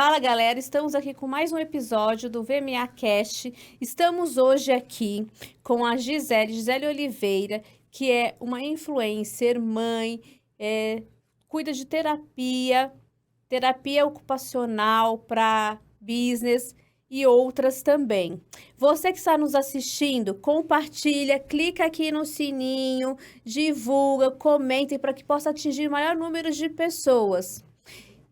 Fala galera, estamos aqui com mais um episódio do VMA Cast. Estamos hoje aqui com a Gisele Oliveira, que é uma influencer, mãe, cuida de terapia ocupacional para business e outras também. Você que está nos assistindo, compartilha, clica aqui no sininho, divulga, comente para que possa atingir o maior número de pessoas.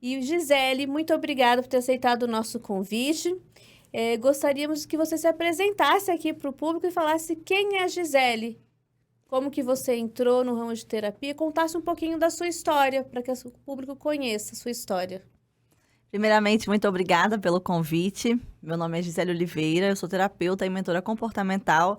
E Gisele, muito obrigada por ter aceitado o nosso convite. Gostaríamos que você se apresentasse aqui para o público e falasse quem é a Gisele, como que você entrou no ramo de terapia, contasse um pouquinho da sua história, para que o público conheça a sua história. Primeiramente, muito obrigada pelo convite. Meu nome é Gisele Oliveira, eu sou terapeuta e mentora comportamental.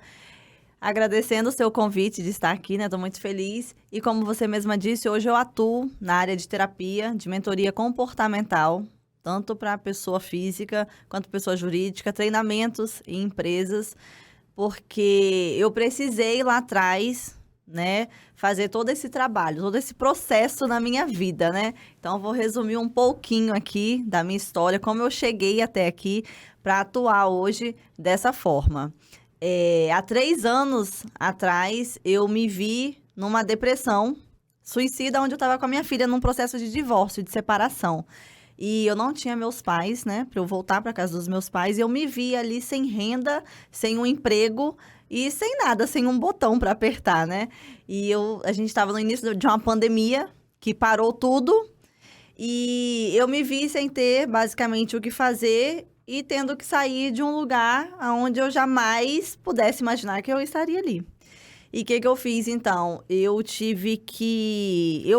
Agradecendo o seu convite de estar aqui, né? Estou muito feliz. E como você mesma disse, hoje eu atuo na área de terapia, de mentoria comportamental, tanto para pessoa física quanto pessoa jurídica, treinamentos em empresas, porque eu precisei lá atrás, né, fazer todo esse trabalho, todo esse processo na minha vida, né? Então, eu vou resumir um pouquinho aqui da minha história, como eu cheguei até aqui para atuar hoje dessa forma. Há 3 anos atrás, eu me vi numa depressão suicida, onde eu estava com a minha filha num processo de divórcio, de separação. E eu não tinha meus pais, né, para eu voltar para casa dos meus pais. E eu me vi ali sem renda, sem um emprego e sem nada, sem um botão para apertar, né? A gente estava no início de uma pandemia que parou tudo. E eu me vi sem ter basicamente o que fazer e tendo que sair de um lugar onde eu jamais pudesse imaginar que eu estaria ali. E o que eu fiz, então? Eu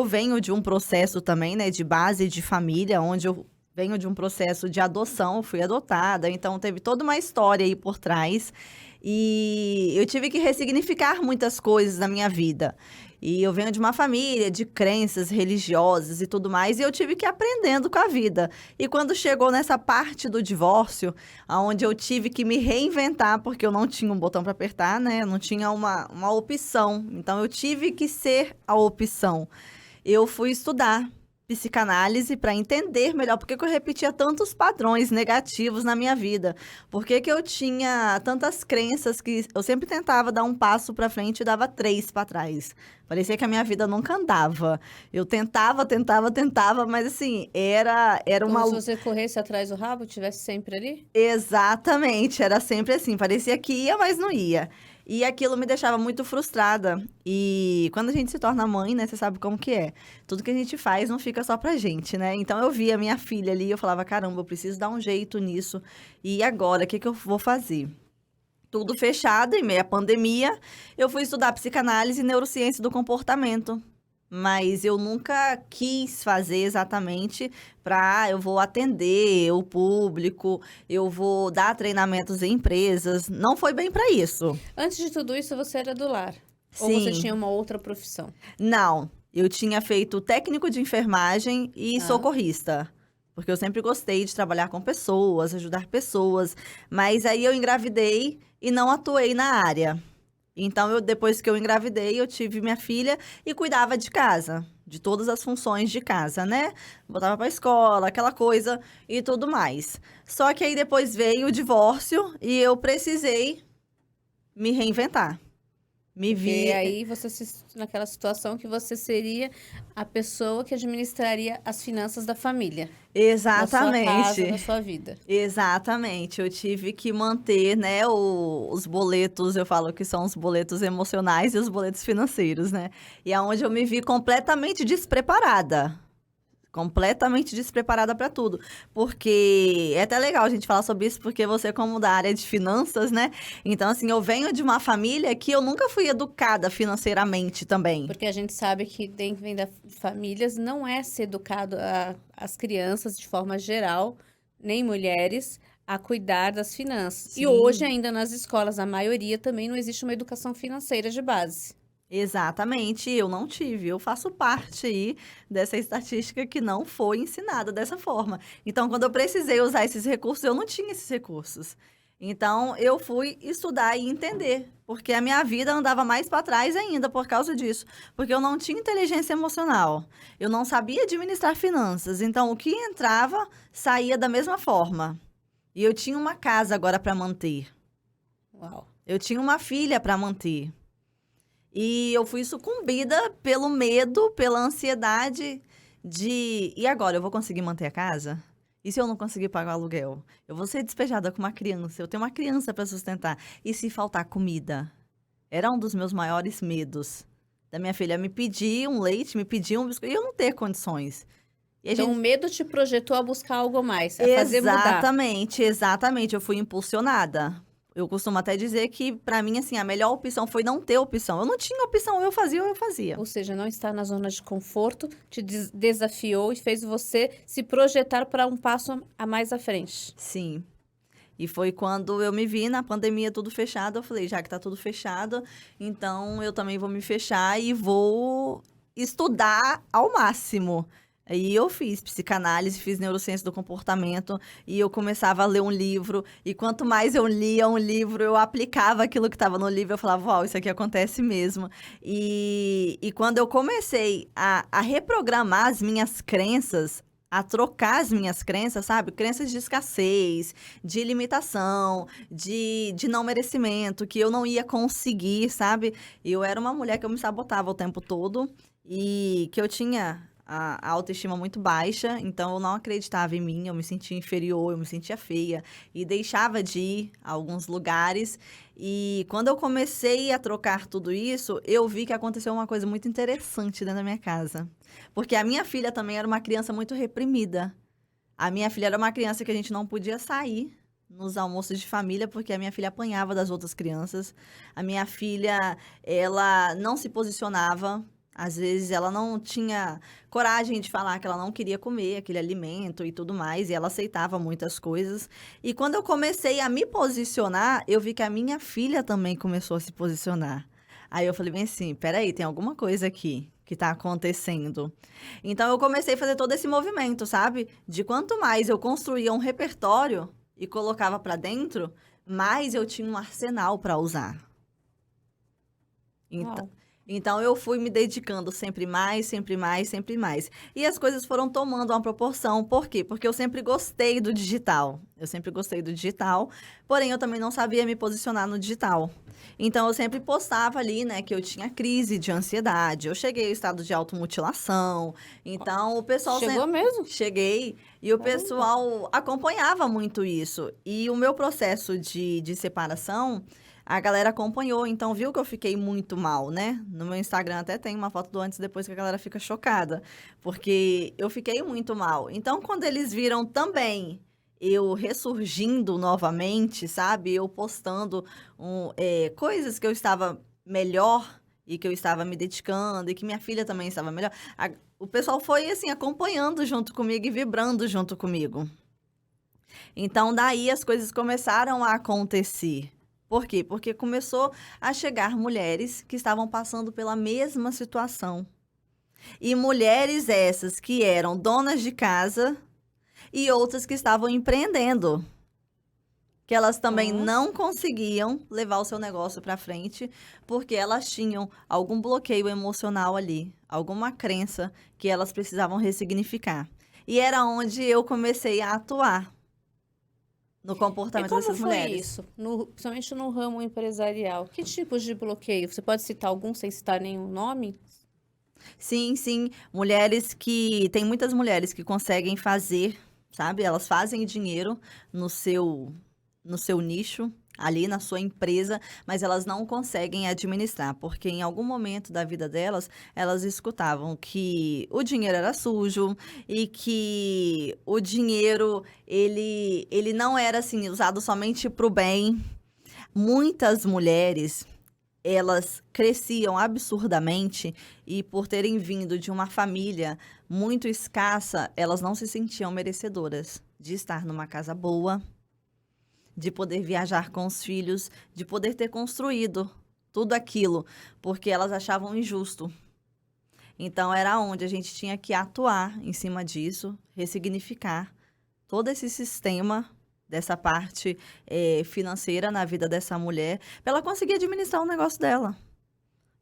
venho de um processo também, né, de base de família, onde eu venho de um processo de adoção, fui adotada, então teve toda uma história aí por trás. E eu tive que ressignificar muitas coisas na minha vida. E eu venho de uma família de crenças religiosas e tudo mais, e eu tive que ir aprendendo com a vida. E quando chegou nessa parte do divórcio, onde eu tive que me reinventar, porque eu não tinha um botão para apertar, né? Eu não tinha uma opção. Então, eu tive que ser a opção. Eu fui estudar psicanálise para entender melhor por que eu repetia tantos padrões negativos na minha vida. Por que eu tinha tantas crenças que eu sempre tentava dar um passo para frente e dava 3 para trás. Parecia que a minha vida nunca andava. Eu tentava, mas assim, era uma... Como se você corresse atrás do rabo, estivesse sempre ali? Exatamente, era sempre assim. Parecia que ia, mas não ia. E aquilo me deixava muito frustrada. E quando a gente se torna mãe, né, você sabe como que é. Tudo que a gente faz não fica só pra gente, né? Então eu via minha filha ali e eu falava, caramba, eu preciso dar um jeito nisso. E agora, o que eu vou fazer? Tudo fechado, em meio à pandemia, eu fui estudar psicanálise e neurociência do comportamento. Mas eu nunca quis fazer exatamente eu vou atender o público, eu vou dar treinamentos em empresas. Não foi bem para isso. Antes de tudo isso, você era do lar? Ou você Sim. tinha uma outra profissão? Não, eu tinha feito técnico de enfermagem e socorrista. Porque eu sempre gostei de trabalhar com pessoas, ajudar pessoas. Mas aí eu engravidei e não atuei na área. Então, depois que eu engravidei, eu tive minha filha e cuidava de casa, de todas as funções de casa, né? Botava pra escola, aquela coisa e tudo mais. Só que aí depois veio o divórcio e eu precisei me reinventar. E aí naquela situação que você seria a pessoa que administraria as finanças da família. Exatamente. Da sua casa, da sua vida. Exatamente. Eu tive que manter, né, os boletos, eu falo que são os boletos emocionais e os boletos financeiros, né? E é onde eu me vi completamente despreparada. Completamente despreparada para tudo. Porque é até legal a gente falar sobre isso, porque você, como da área de finanças, né? Então, assim, eu venho de uma família que eu nunca fui educada financeiramente também. Porque a gente sabe que dentro das famílias não é ser educado as crianças de forma geral, nem mulheres, a cuidar das finanças. Sim. E hoje, ainda nas escolas, a maioria também não existe uma educação financeira de base. Exatamente, eu não tive. Eu faço parte aí dessa estatística que não foi ensinada dessa forma. Então, quando eu precisei usar esses recursos, eu não tinha esses recursos. Então, eu fui estudar e entender, porque a minha vida andava mais para trás ainda por causa disso, porque eu não tinha inteligência emocional, eu não sabia administrar finanças, então o que entrava saía da mesma forma. E eu tinha uma casa agora para manter, Uau. eu tinha uma filha para manter. E eu fui sucumbida pelo medo, pela ansiedade de. E agora, eu vou conseguir manter a casa? E se eu não conseguir pagar o aluguel? Eu vou ser despejada com uma criança, eu tenho uma criança para sustentar. E se faltar comida? Era um dos meus maiores medos. Da minha filha me pedir um leite, me pedir um biscoito, e eu não ter condições. E a Então, o gente. medo te projetou a buscar algo mais, a fazer mudar. Exatamente, exatamente. Eu fui impulsionada. Eu costumo até dizer que, pra mim, assim, a melhor opção foi não ter opção. Eu não tinha opção, eu fazia ou eu fazia. Ou seja, não estar na zona de conforto te desafiou e fez você se projetar para um passo a mais à frente. Sim. E foi quando eu me vi na pandemia tudo fechado, eu falei, já que tá tudo fechado, então eu também vou me fechar e vou estudar ao máximo. Aí eu fiz psicanálise, fiz neurociência do comportamento e eu começava a ler um livro. E quanto mais eu lia um livro, eu aplicava aquilo que estava no livro. Eu falava, uau, isso aqui acontece mesmo. E quando eu comecei a reprogramar as minhas crenças, a trocar as minhas crenças, sabe? Crenças de escassez, de limitação, de não merecimento, que eu não ia conseguir, sabe? Eu era uma mulher que eu me sabotava o tempo todo e que eu tinha a autoestima muito baixa, então eu não acreditava em mim, eu me sentia inferior, eu me sentia feia e deixava de ir a alguns lugares. E quando eu comecei a trocar tudo isso, eu vi que aconteceu uma coisa muito interessante dentro da minha casa. Porque a minha filha também era uma criança muito reprimida. A minha filha era uma criança que a gente não podia sair nos almoços de família, porque a minha filha apanhava das outras crianças. A minha filha, ela não se posicionava. Às vezes ela não tinha coragem de falar que ela não queria comer aquele alimento e tudo mais, e ela aceitava muitas coisas. E quando eu comecei a me posicionar, eu vi que a minha filha também começou a se posicionar. Aí eu falei bem assim, peraí, tem alguma coisa aqui que tá acontecendo. Então eu comecei a fazer todo esse movimento, sabe? De quanto mais eu construía um repertório e colocava pra dentro, mais eu tinha um arsenal para usar. Então, Uau. então eu fui me dedicando sempre mais, sempre mais, sempre mais. E as coisas foram tomando uma proporção. Por quê? Porque eu sempre gostei do digital. Eu sempre gostei do digital, porém eu também não sabia me posicionar no digital. Então eu sempre postava ali, né, que eu tinha crise de ansiedade. Eu cheguei ao estado de automutilação. Então o pessoal Chegou mesmo? cheguei e o Caramba. pessoal acompanhava muito isso. E o meu processo de separação a galera acompanhou, então viu que eu fiquei muito mal, né? No meu Instagram até tem uma foto do antes e depois que a galera fica chocada, porque eu fiquei muito mal. Então, quando eles viram também eu ressurgindo novamente, sabe? Eu postando coisas que eu estava melhor e que eu estava me dedicando e que minha filha também estava melhor. O pessoal foi, assim, acompanhando junto comigo e vibrando junto comigo. Então, daí as coisas começaram a acontecer. Por quê? Porque começou a chegar mulheres que estavam passando pela mesma situação. E mulheres essas que eram donas de casa e outras que estavam empreendendo. Que elas também Ó. não conseguiam levar o seu negócio para frente porque elas tinham algum bloqueio emocional ali, alguma crença que elas precisavam ressignificar. E era onde eu comecei a atuar no E comportamento como dessas foi mulheres. isso? Principalmente no ramo empresarial. Que tipos de bloqueio? Você pode citar algum sem citar nenhum nome? Sim, sim. Mulheres que. Tem muitas mulheres que conseguem fazer, sabe? Elas fazem dinheiro no seu nicho, ali na sua empresa, mas elas não conseguem administrar, porque em algum momento da vida delas, elas escutavam que o dinheiro era sujo e que o dinheiro, ele não era, assim, usado somente para o bem. Muitas mulheres elas cresciam absurdamente e por terem vindo de uma família muito escassa, elas não se sentiam merecedoras de estar numa casa boa, de poder viajar com os filhos, de poder ter construído tudo aquilo, porque elas achavam injusto. Então era onde a gente tinha que atuar em cima disso, ressignificar todo esse sistema dessa parte financeira na vida dessa mulher, para ela conseguir administrar o negócio dela.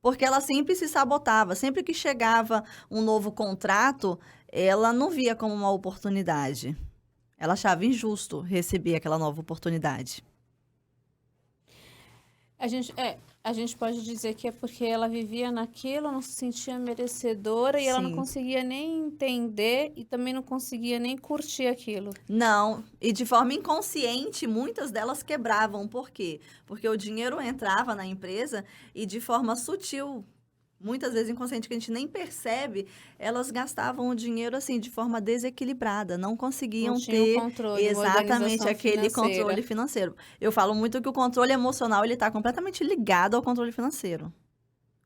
Porque ela sempre se sabotava. Sempre que chegava um novo contrato, ela não via como uma oportunidade. Ela achava injusto receber aquela nova oportunidade. A gente pode dizer que é porque ela vivia naquilo, não se sentia merecedora e ela não Sim. conseguia nem entender e também não conseguia nem curtir aquilo. Não, e de forma inconsciente, muitas delas quebravam. Por quê? Porque o dinheiro entrava na empresa e de forma sutil, muitas vezes inconsciente, que a gente nem percebe, elas gastavam o dinheiro assim de forma desequilibrada, não Não conseguiam tinha um ter controle, uma exatamente organização aquele financeira. controle financeiro. Eu falo muito que o controle emocional ele está completamente ligado ao controle financeiro.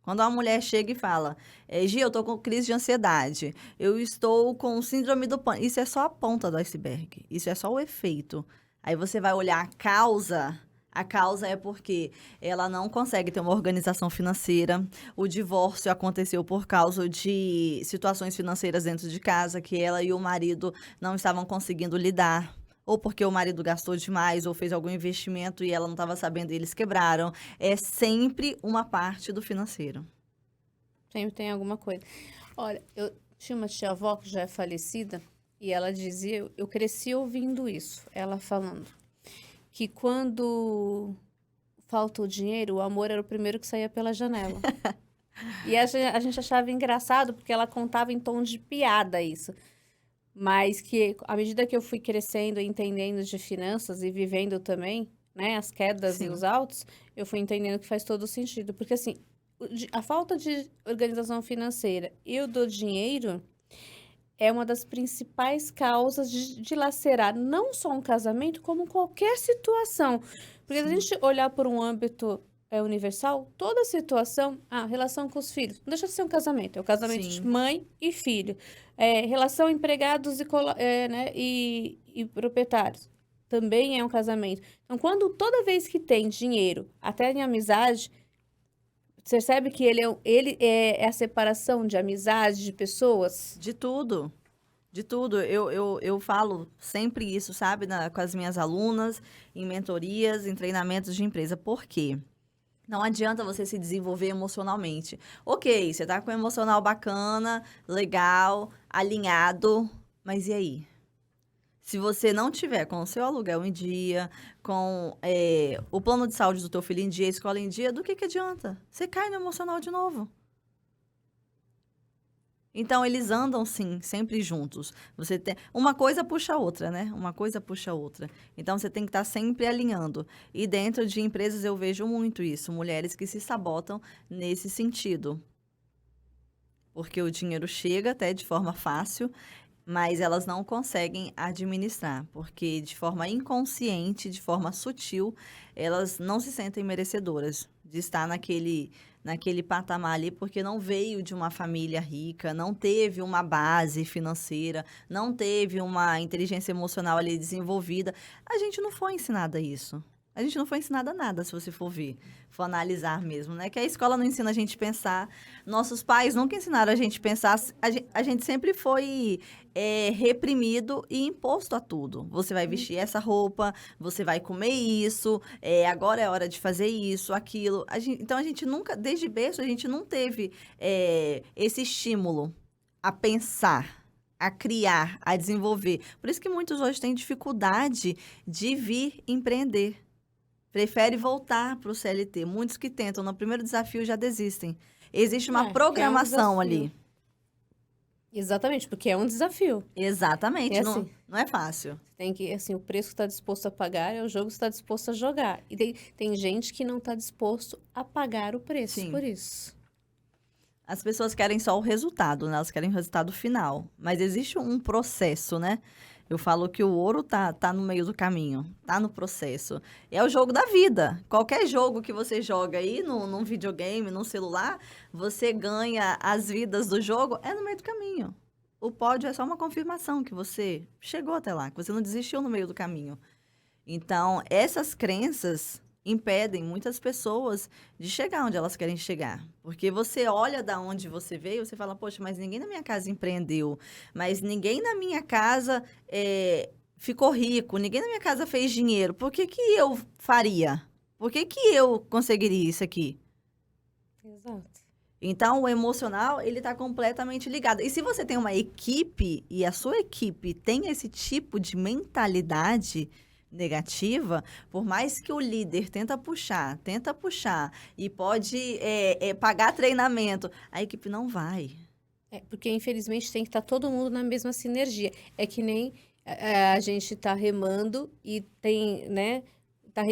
Quando uma mulher chega e fala, Gi, eu tô com crise de ansiedade, eu estou com síndrome do pânico, isso é só a ponta do iceberg, isso é só o efeito. Aí você vai olhar a causa é porque ela não consegue ter uma organização financeira, o divórcio aconteceu por causa de situações financeiras dentro de casa, que ela e o marido não estavam conseguindo lidar. Ou porque o marido gastou demais, ou fez algum investimento e ela não estava sabendo e eles quebraram. É sempre uma parte do financeiro. Sempre tem alguma coisa. Olha, eu tinha uma tia-avó que já é falecida e ela dizia, eu cresci ouvindo isso, ela falando que quando falta o dinheiro, o amor era o primeiro que saía pela janela. E a gente achava engraçado porque ela contava em tom de piada isso. Mas que à medida que eu fui crescendo e entendendo de finanças e vivendo também, né, as quedas e Sim. os altos, eu fui entendendo que faz todo sentido. Porque assim, a falta de organização financeira e o do dinheiro é uma das principais causas de dilacerar não só um casamento, como qualquer situação. Porque se a Sim. gente olhar por um âmbito universal, toda situação, relação com os filhos, não deixa de ser um casamento, é o casamento de Sim. mãe e filho. Relação empregados né, e proprietários, também é um casamento. Então, toda vez que tem dinheiro, até em amizade, você percebe que ele é a separação de amizade, de pessoas? De tudo. De tudo. Eu falo sempre isso, sabe, com as minhas alunas, em mentorias, em treinamentos de empresa. Por quê? Não adianta você se desenvolver emocionalmente. Ok, você tá com um emocional bacana, legal, alinhado, mas e aí? Se você não tiver com o seu aluguel em dia, com o plano de saúde do teu filho em dia, a escola em dia, do que adianta? Você cai no emocional de novo. Então, eles andam, sim, sempre juntos. Você tem... Uma coisa puxa a outra, né? Uma coisa puxa a outra. Então, você tem que estar sempre alinhando. E dentro de empresas eu vejo muito isso. Mulheres que se sabotam nesse sentido. Porque o dinheiro chega até de forma fácil, mas elas não conseguem administrar. Porque de forma inconsciente, de forma sutil, elas não se sentem merecedoras de estar naquele patamar ali, porque não veio de uma família rica, não teve uma base financeira, não teve uma inteligência emocional ali desenvolvida. A gente não foi ensinada isso. A gente não foi ensinada nada, se você for ver, for analisar mesmo, né? Que a escola não ensina a gente a pensar, nossos pais nunca ensinaram a gente a pensar, a gente sempre foi reprimido e imposto a tudo. Você vai vestir essa roupa, você vai comer isso, agora é hora de fazer isso, aquilo. Então, a gente nunca, desde berço, a gente não teve esse estímulo a pensar, a criar, a desenvolver. Por isso que muitos hoje têm dificuldade de vir empreender. Prefere voltar para o CLT. Muitos que tentam no primeiro desafio já desistem. Existe uma Que é um programação desafio. ali. Exatamente, porque é um desafio. Exatamente, É não, assim. não é fácil. Tem que, assim, o preço que está disposto a pagar é o jogo que está disposto a jogar. E tem gente que não está disposto a pagar o preço Sim. por isso. As pessoas querem só o resultado, né? Elas querem o resultado final. Mas existe um processo, né? Eu falo que o ouro tá no meio do caminho, tá no processo. É o jogo da vida. Qualquer jogo que você joga aí, num videogame, num celular, você ganha as vidas do jogo, é no meio do caminho. O pódio é só uma confirmação que você chegou até lá, que você não desistiu no meio do caminho. Então, essas crenças impedem muitas pessoas de chegar onde elas querem chegar. Porque você olha da onde você veio, você fala, poxa, mas ninguém na minha casa empreendeu, mas ninguém na minha casa ficou rico, ninguém na minha casa fez dinheiro. Por que que eu faria? Por que que eu conseguiria isso aqui? Exato. Então, o emocional, ele tá completamente ligado. E se você tem uma equipe e a sua equipe tem esse tipo de mentalidade negativa, por mais que o líder tenta puxar e pode pagar treinamento, a equipe não vai. Porque infelizmente tem que estar todo mundo na mesma sinergia. É que nem a gente tá remando e tem, né?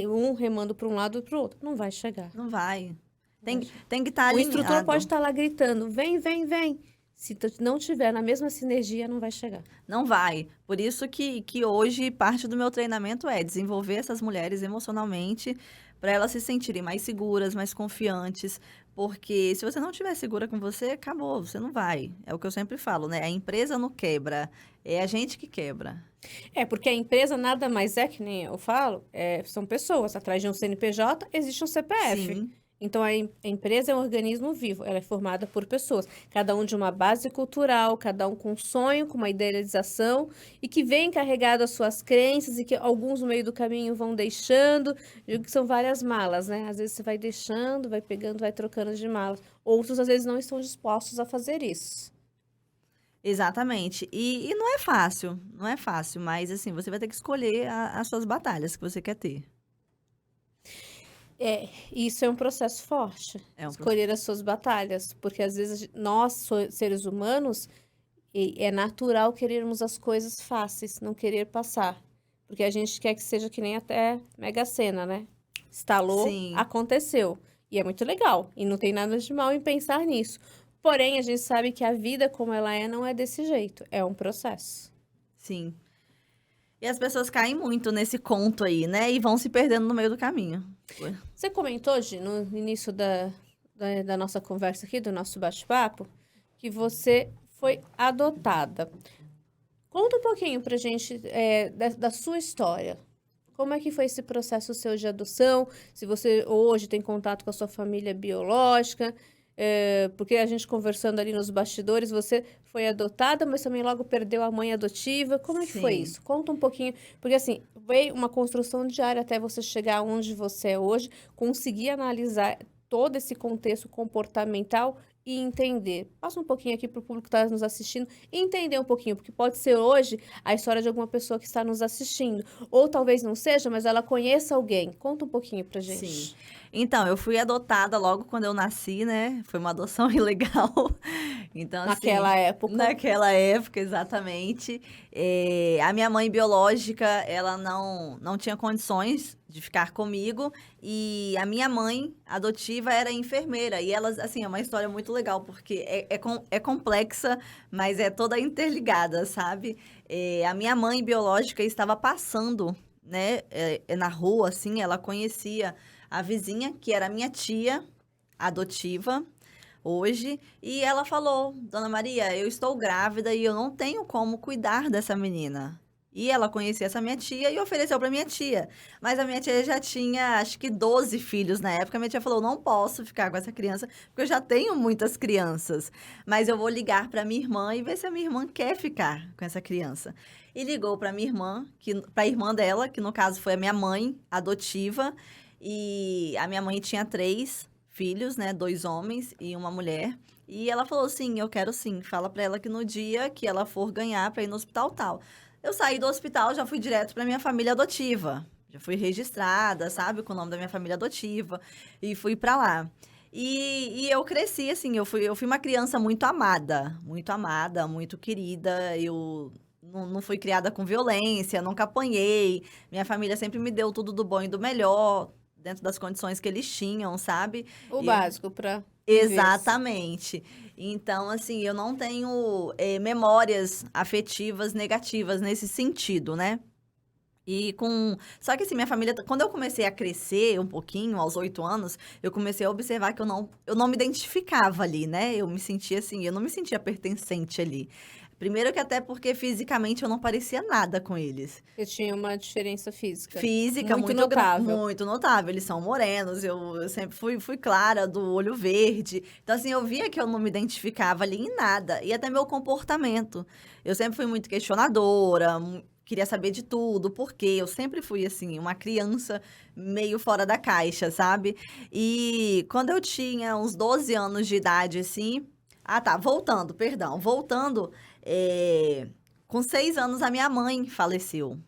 Um remando para um lado e para o outro. Não vai chegar. Não vai. Tem que O estar alinhado. instrutor pode estar lá gritando, vem, vem, vem. Se não tiver na mesma sinergia, não vai chegar. Não vai. Por isso que hoje parte do meu treinamento é desenvolver essas mulheres emocionalmente para elas se sentirem mais seguras, mais confiantes. Porque se você não estiver segura com você, acabou, você não vai. É o que eu sempre falo, né? A empresa não quebra, é a gente que quebra. Porque a empresa nada mais é, que nem eu falo, são pessoas. Atrás de um CNPJ existe um CPF. Sim, Então, a empresa é um organismo vivo, ela é formada por pessoas, cada um de uma base cultural, cada um com um sonho, com uma idealização, e que vem carregado as suas crenças, e que alguns no meio do caminho vão deixando, digo que são várias malas, né? Às vezes você vai deixando, vai pegando, vai trocando de malas. Outros, às vezes, não estão dispostos a fazer isso. exatamente. E não é fácil, mas assim, você vai ter que escolher as suas batalhas que você quer ter. Isso é um processo forte, É um escolher as suas batalhas, porque às vezes nós, seres humanos, é natural querermos as coisas fáceis, não querer passar. Porque a gente quer que seja que nem até Mega Sena, né? Estalou, Sim, aconteceu. E é muito legal. E não tem nada de mal em pensar nisso. Porém, a gente sabe que a vida como ela é não é desse jeito. É um processo. sim. E as pessoas caem muito nesse conto aí, né? E vão se perdendo no meio do caminho. Você comentou, Gi, no início da nossa conversa aqui, do nosso bate-papo, que você foi adotada. Conta um pouquinho pra gente da sua história. Como é que foi esse processo seu de adoção? Se você hoje tem contato com a sua família biológica, porque a gente conversando ali nos bastidores, você foi adotada, mas também logo perdeu a mãe adotiva. Como é que foi Sim. isso? Conta um pouquinho, porque assim, veio uma construção diária até você chegar onde você é hoje, conseguir analisar todo esse contexto comportamental e entender. Passa um pouquinho aqui para o público que está nos assistindo e entender um pouquinho, porque pode ser hoje a história de alguma pessoa que está nos assistindo, ou talvez não seja, mas ela conheça alguém. Conta um pouquinho pra Sim. gente. Então, eu fui adotada logo quando eu nasci, né? Foi uma adoção ilegal. Então, assim, Naquela época. naquela época, exatamente. A minha mãe biológica, ela não tinha condições de ficar comigo. E a minha mãe adotiva era enfermeira. E elas, assim, é uma história muito legal, porque é complexa, mas é toda interligada, sabe? A minha mãe biológica estava passando, né, na rua, assim, ela conhecia a vizinha, que era minha tia adotiva hoje, e ela falou: Dona Maria, eu estou grávida e eu não tenho como cuidar dessa menina. E ela conhecia essa minha tia e ofereceu para minha tia. Mas a minha tia já tinha, acho que 12 filhos na época. Minha tia falou: não posso ficar com essa criança, porque eu já tenho muitas crianças. Mas eu vou ligar para minha irmã e ver se a minha irmã quer ficar com essa criança. E ligou para minha irmã, para a irmã dela, que no caso foi a minha mãe adotiva. E a minha mãe tinha 3 filhos, né? 2 homens e uma mulher. E ela falou: sim, eu quero sim. Fala pra ela que no dia que ela for ganhar pra ir no hospital tal. Eu saí do hospital, já fui direto pra minha família adotiva. Já fui registrada, sabe, com o nome da minha família adotiva. E fui pra lá. E eu cresci, assim, eu fui uma criança muito amada, muito querida. Eu não fui criada com violência, nunca apanhei. Minha família sempre me deu tudo do bom e do melhor, dentro das condições que eles tinham, sabe? O E básico para viver. exatamente. Então, assim, eu não tenho memórias afetivas negativas nesse sentido, né? Só que assim, minha família, quando eu comecei a crescer um pouquinho, aos 8 anos, eu comecei a observar que eu não me identificava ali, né? Eu me sentia assim, eu não me sentia pertencente ali. Primeiro que até porque fisicamente eu não parecia nada com eles. Você tinha uma diferença física. Física Muito muito notável. muito notável. Eles são morenos, eu sempre fui clara, do olho verde. Então, assim, eu via que eu não me identificava ali em nada. E até meu comportamento. Eu sempre fui muito questionadora, queria saber de tudo, porque eu sempre fui, assim, uma criança meio fora da caixa, sabe? E quando eu tinha uns 12 anos de idade, assim... Ah, tá, voltando, com 6 anos a minha mãe faleceu,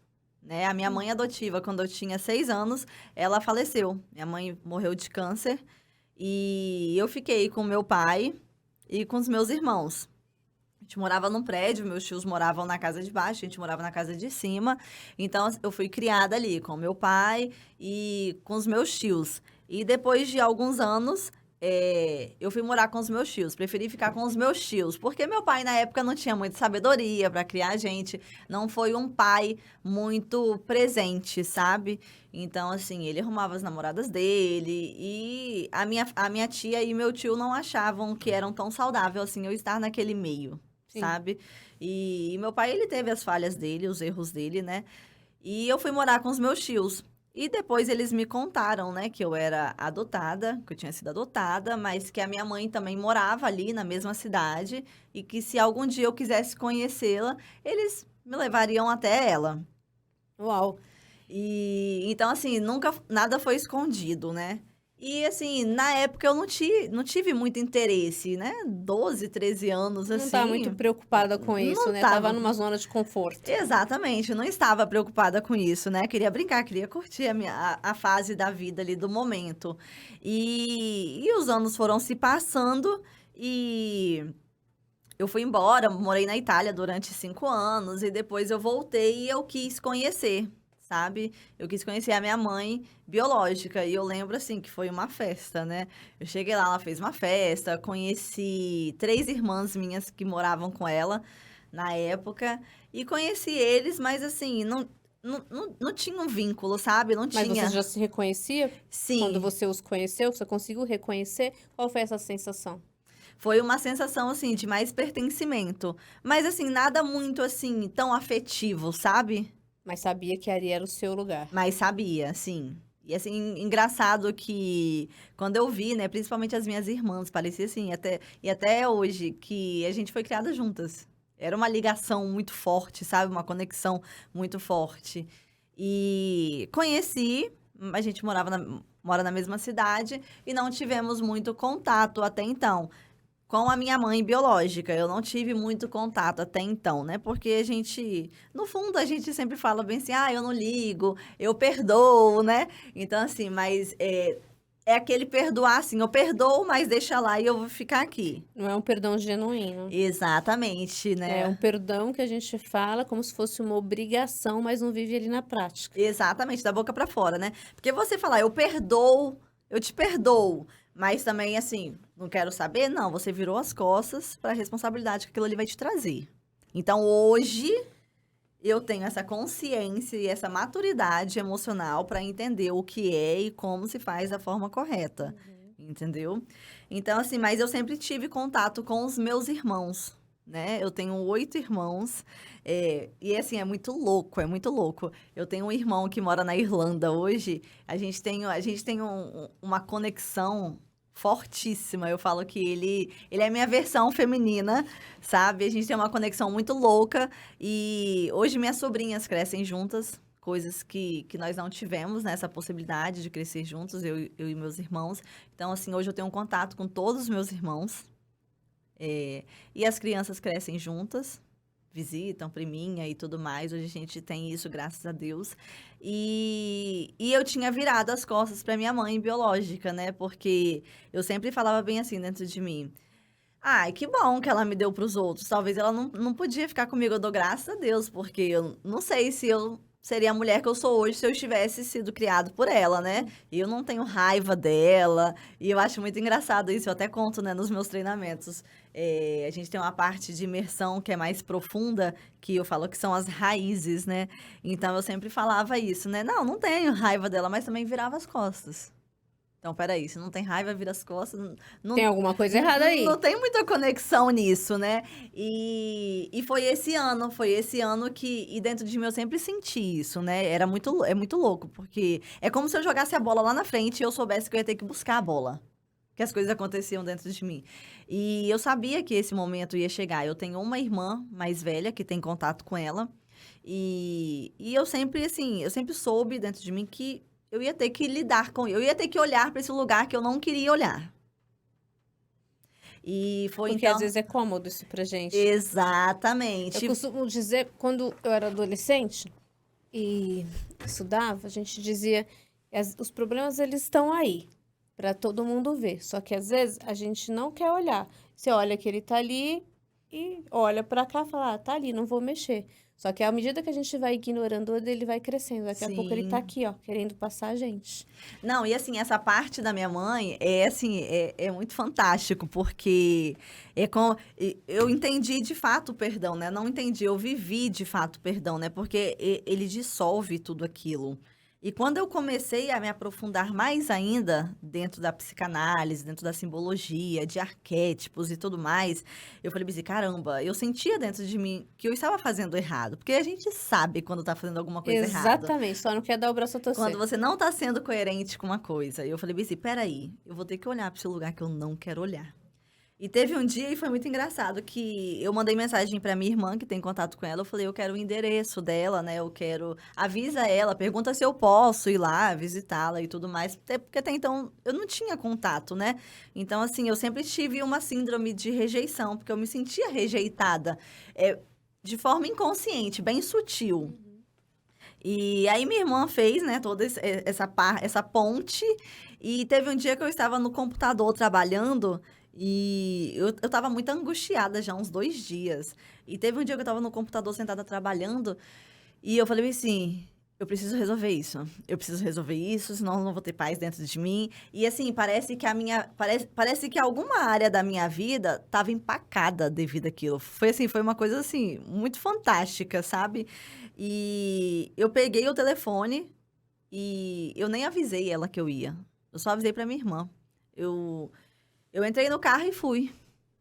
né? A minha mãe adotiva, quando eu tinha 6 anos, ela faleceu. Minha mãe morreu de câncer e eu fiquei com meu pai e com os meus irmãos. A gente morava num prédio, meus tios moravam na casa de baixo, a gente morava na casa de cima. Então, eu fui criada ali com meu pai e com os meus tios. E depois de alguns anos, eu fui morar com os meus tios. Preferi ficar com os meus tios, porque meu pai, na época, não tinha muita sabedoria para criar a gente. Não foi um pai muito presente, sabe? Então, assim, ele arrumava as namoradas dele e a minha tia e meu tio não achavam que eram tão saudável assim eu estar naquele meio. Sim. Sabe? E meu pai, ele teve as falhas dele, os erros dele, né? E eu fui morar com os meus tios. E depois eles me contaram, né, que eu era adotada, que eu tinha sido adotada, mas que a minha mãe também morava ali na mesma cidade e que se algum dia eu quisesse conhecê-la, eles me levariam até ela. Uau. E então, assim, nunca nada foi escondido, né? E assim, na época eu não tive muito interesse, né? 12, 13 anos, Não assim. tá muito preocupada com isso, Não né? tava. Tava numa zona de conforto. Exatamente, não estava preocupada com isso, né? Queria brincar, queria curtir a fase da vida ali, do momento. E os anos foram se passando e eu fui embora, morei na Itália durante 5 anos e depois eu voltei e eu quis conhecer, sabe? Eu quis conhecer a minha mãe biológica e eu lembro, assim, que foi uma festa, né? Eu cheguei lá, ela fez uma festa, conheci 3 irmãs minhas que moravam com ela na época e conheci eles, mas assim, não tinha um vínculo, sabe? Não Mas você tinha. já se reconhecia quando Sim, você os conheceu? Você conseguiu reconhecer? Qual foi essa sensação? foi uma sensação, assim, de mais pertencimento. Mas, assim, nada muito, assim, tão afetivo, sabe? Mas sabia que ali era o seu lugar. Mas sabia, sim. E, assim, engraçado que quando eu vi, né, principalmente as minhas irmãs, parecia assim, até hoje, que a gente foi criada juntas. Era uma ligação muito forte, sabe? Uma conexão muito forte. E conheci, a gente mora na mesma cidade e não tivemos muito contato até então com a minha mãe biológica. Eu não tive muito contato até então, né? Porque a gente, no fundo, a gente sempre fala bem assim, ah, eu não ligo, eu perdoo, né? Então, assim, mas é aquele perdoar, assim, eu perdoo, mas deixa lá e eu vou ficar aqui. Não é um perdão genuíno. Exatamente, É um né? perdão que a gente fala como se fosse uma obrigação, mas não vive ali na prática. Exatamente, da boca pra fora, né? Porque você falar, eu perdoo, eu te perdoo, mas também, assim, não quero saber, não, você virou as costas para a responsabilidade que aquilo ali vai te trazer. Então, hoje, eu tenho essa consciência e essa maturidade emocional para entender o que é e como se faz da forma correta, entendeu? Então, assim, mas eu sempre tive contato com os meus irmãos, né? Eu tenho 8 irmãos, e assim, é muito louco, é muito louco. Eu tenho um irmão que mora na Irlanda hoje, a gente tem uma conexão fortíssima. Eu falo que ele é a minha versão feminina, sabe? A gente tem uma conexão muito louca e hoje minhas sobrinhas crescem juntas, coisas que nós não tivemos, né? Essa possibilidade de crescer juntos, eu e meus irmãos. Então, assim, hoje eu tenho um contato com todos os meus irmãos. E as crianças crescem juntas, visitam, priminha e tudo mais. Hoje a gente tem isso, graças a Deus. E eu tinha virado as costas para minha mãe biológica, né? Porque eu sempre falava bem assim dentro de mim. Ai, que bom que ela me deu para os outros. Talvez ela não podia ficar comigo. Eu dou graças a Deus, porque eu não sei se eu seria a mulher que eu sou hoje se eu tivesse sido criado por ela, né? E eu não tenho raiva dela. E eu acho muito engraçado isso. Eu até conto, né, nos meus treinamentos. A gente tem uma parte de imersão que é mais profunda, que eu falo que são as raízes, né? Então eu sempre falava isso, né? Não tenho raiva dela, mas também virava as costas. Então, peraí, se não tem raiva, vira as costas. Tem alguma coisa errada aí. Não tem muita conexão nisso, né? E foi esse ano que, e dentro de mim eu sempre senti isso, né? É muito louco, porque é como se eu jogasse a bola lá na frente e eu soubesse que eu ia ter que buscar a bola. Que as coisas aconteciam dentro de mim. E eu sabia que esse momento ia chegar. Eu tenho uma irmã mais velha que tem contato com ela. E eu sempre, assim, eu sempre soube dentro de mim que eu ia ter que lidar com, eu ia ter que olhar para esse lugar que eu não queria olhar. E foi Porque às então... vezes é cômodo isso pra gente. Eu Exatamente. costumo dizer, quando eu era adolescente e estudava, a gente dizia, os problemas eles estão aí para todo mundo ver. Só que às vezes a gente não quer olhar. Você olha que ele tá ali e olha para cá e fala, tá ali, não vou mexer. Só que à medida que a gente vai ignorando ele vai crescendo. Daqui a pouco ele tá Sim. aqui, ó, querendo passar a gente. Não, e assim, essa parte da minha mãe é assim, é muito fantástico, porque eu entendi de fato o perdão, né? Não entendi, eu vivi de fato o perdão, né? Porque ele dissolve tudo aquilo. E quando eu comecei a me aprofundar mais ainda dentro da psicanálise, dentro da simbologia, de arquétipos e tudo mais, eu falei assim, caramba, eu sentia dentro de mim que eu estava fazendo errado. Porque a gente sabe quando está fazendo alguma coisa errada. Exatamente, só não quer dar o braço a torcer. Quando você não tá sendo coerente com uma coisa. E eu falei bem assim, peraí, eu vou ter que olhar para esse lugar que eu não quero olhar. E teve um dia, e foi muito engraçado, que eu mandei mensagem para minha irmã, que tem contato com ela, eu falei, eu quero o endereço dela, né, eu quero... Avisa ela, pergunta se eu posso ir lá visitá-la e tudo mais, até porque até então eu não tinha contato, né? Então, assim, eu sempre tive uma síndrome de rejeição, porque eu me sentia rejeitada, de forma inconsciente, bem sutil. E aí minha irmã fez, né, toda essa ponte. E teve um dia que eu estava no computador trabalhando e eu estava muito angustiada já, uns 2 dias. E teve um dia que eu estava no computador sentada trabalhando e eu falei assim, eu preciso resolver isso. Eu preciso resolver isso, senão eu não vou ter paz dentro de mim. E assim, parece que alguma área da minha vida estava empacada devido àquilo. Foi assim, foi uma coisa assim, muito fantástica, sabe? E eu peguei o telefone e eu nem avisei ela que eu ia. Eu só avisei pra minha irmã. Eu entrei no carro e fui.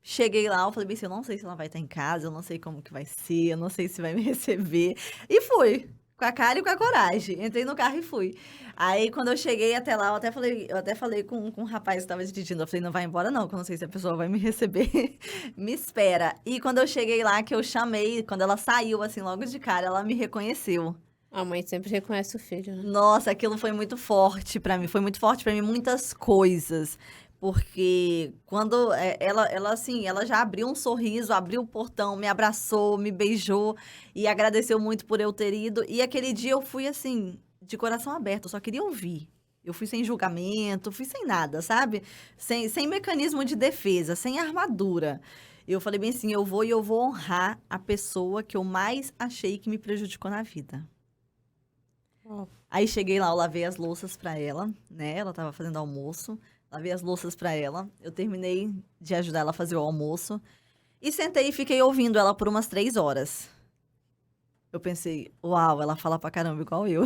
Cheguei lá, eu falei bem assim, eu não sei se ela vai estar em casa, eu não sei como que vai ser, eu não sei se vai me receber. E fui, com a cara e com a coragem. Entrei no carro e fui. Aí, quando eu cheguei até lá, eu até falei com um rapaz que estava dirigindo. Eu falei, não vai embora não, que eu não sei se a pessoa vai me receber. Me espera. E quando eu cheguei lá, que eu chamei, quando ela saiu, assim, logo de cara, ela me reconheceu. A mãe sempre reconhece o filho, né? Nossa, aquilo foi muito forte pra mim. Foi muito forte pra mim, muitas coisas. Porque quando ela assim, ela já abriu um sorriso, abriu o portão, me abraçou, me beijou e agradeceu muito por eu ter ido. E aquele dia eu fui assim, de coração aberto, eu só queria ouvir. Eu fui sem julgamento, fui sem nada, sabe? Sem mecanismo de defesa, sem armadura. Eu falei bem assim, eu vou e eu vou honrar a pessoa que eu mais achei que me prejudicou na vida. Ó, Aí cheguei lá, eu lavei as louças pra ela, né? Ela tava fazendo almoço. Lavei as louças pra ela. Eu terminei de ajudar ela a fazer o almoço. E sentei e fiquei ouvindo ela por umas 3 horas. Eu pensei, uau, ela fala pra caramba igual eu.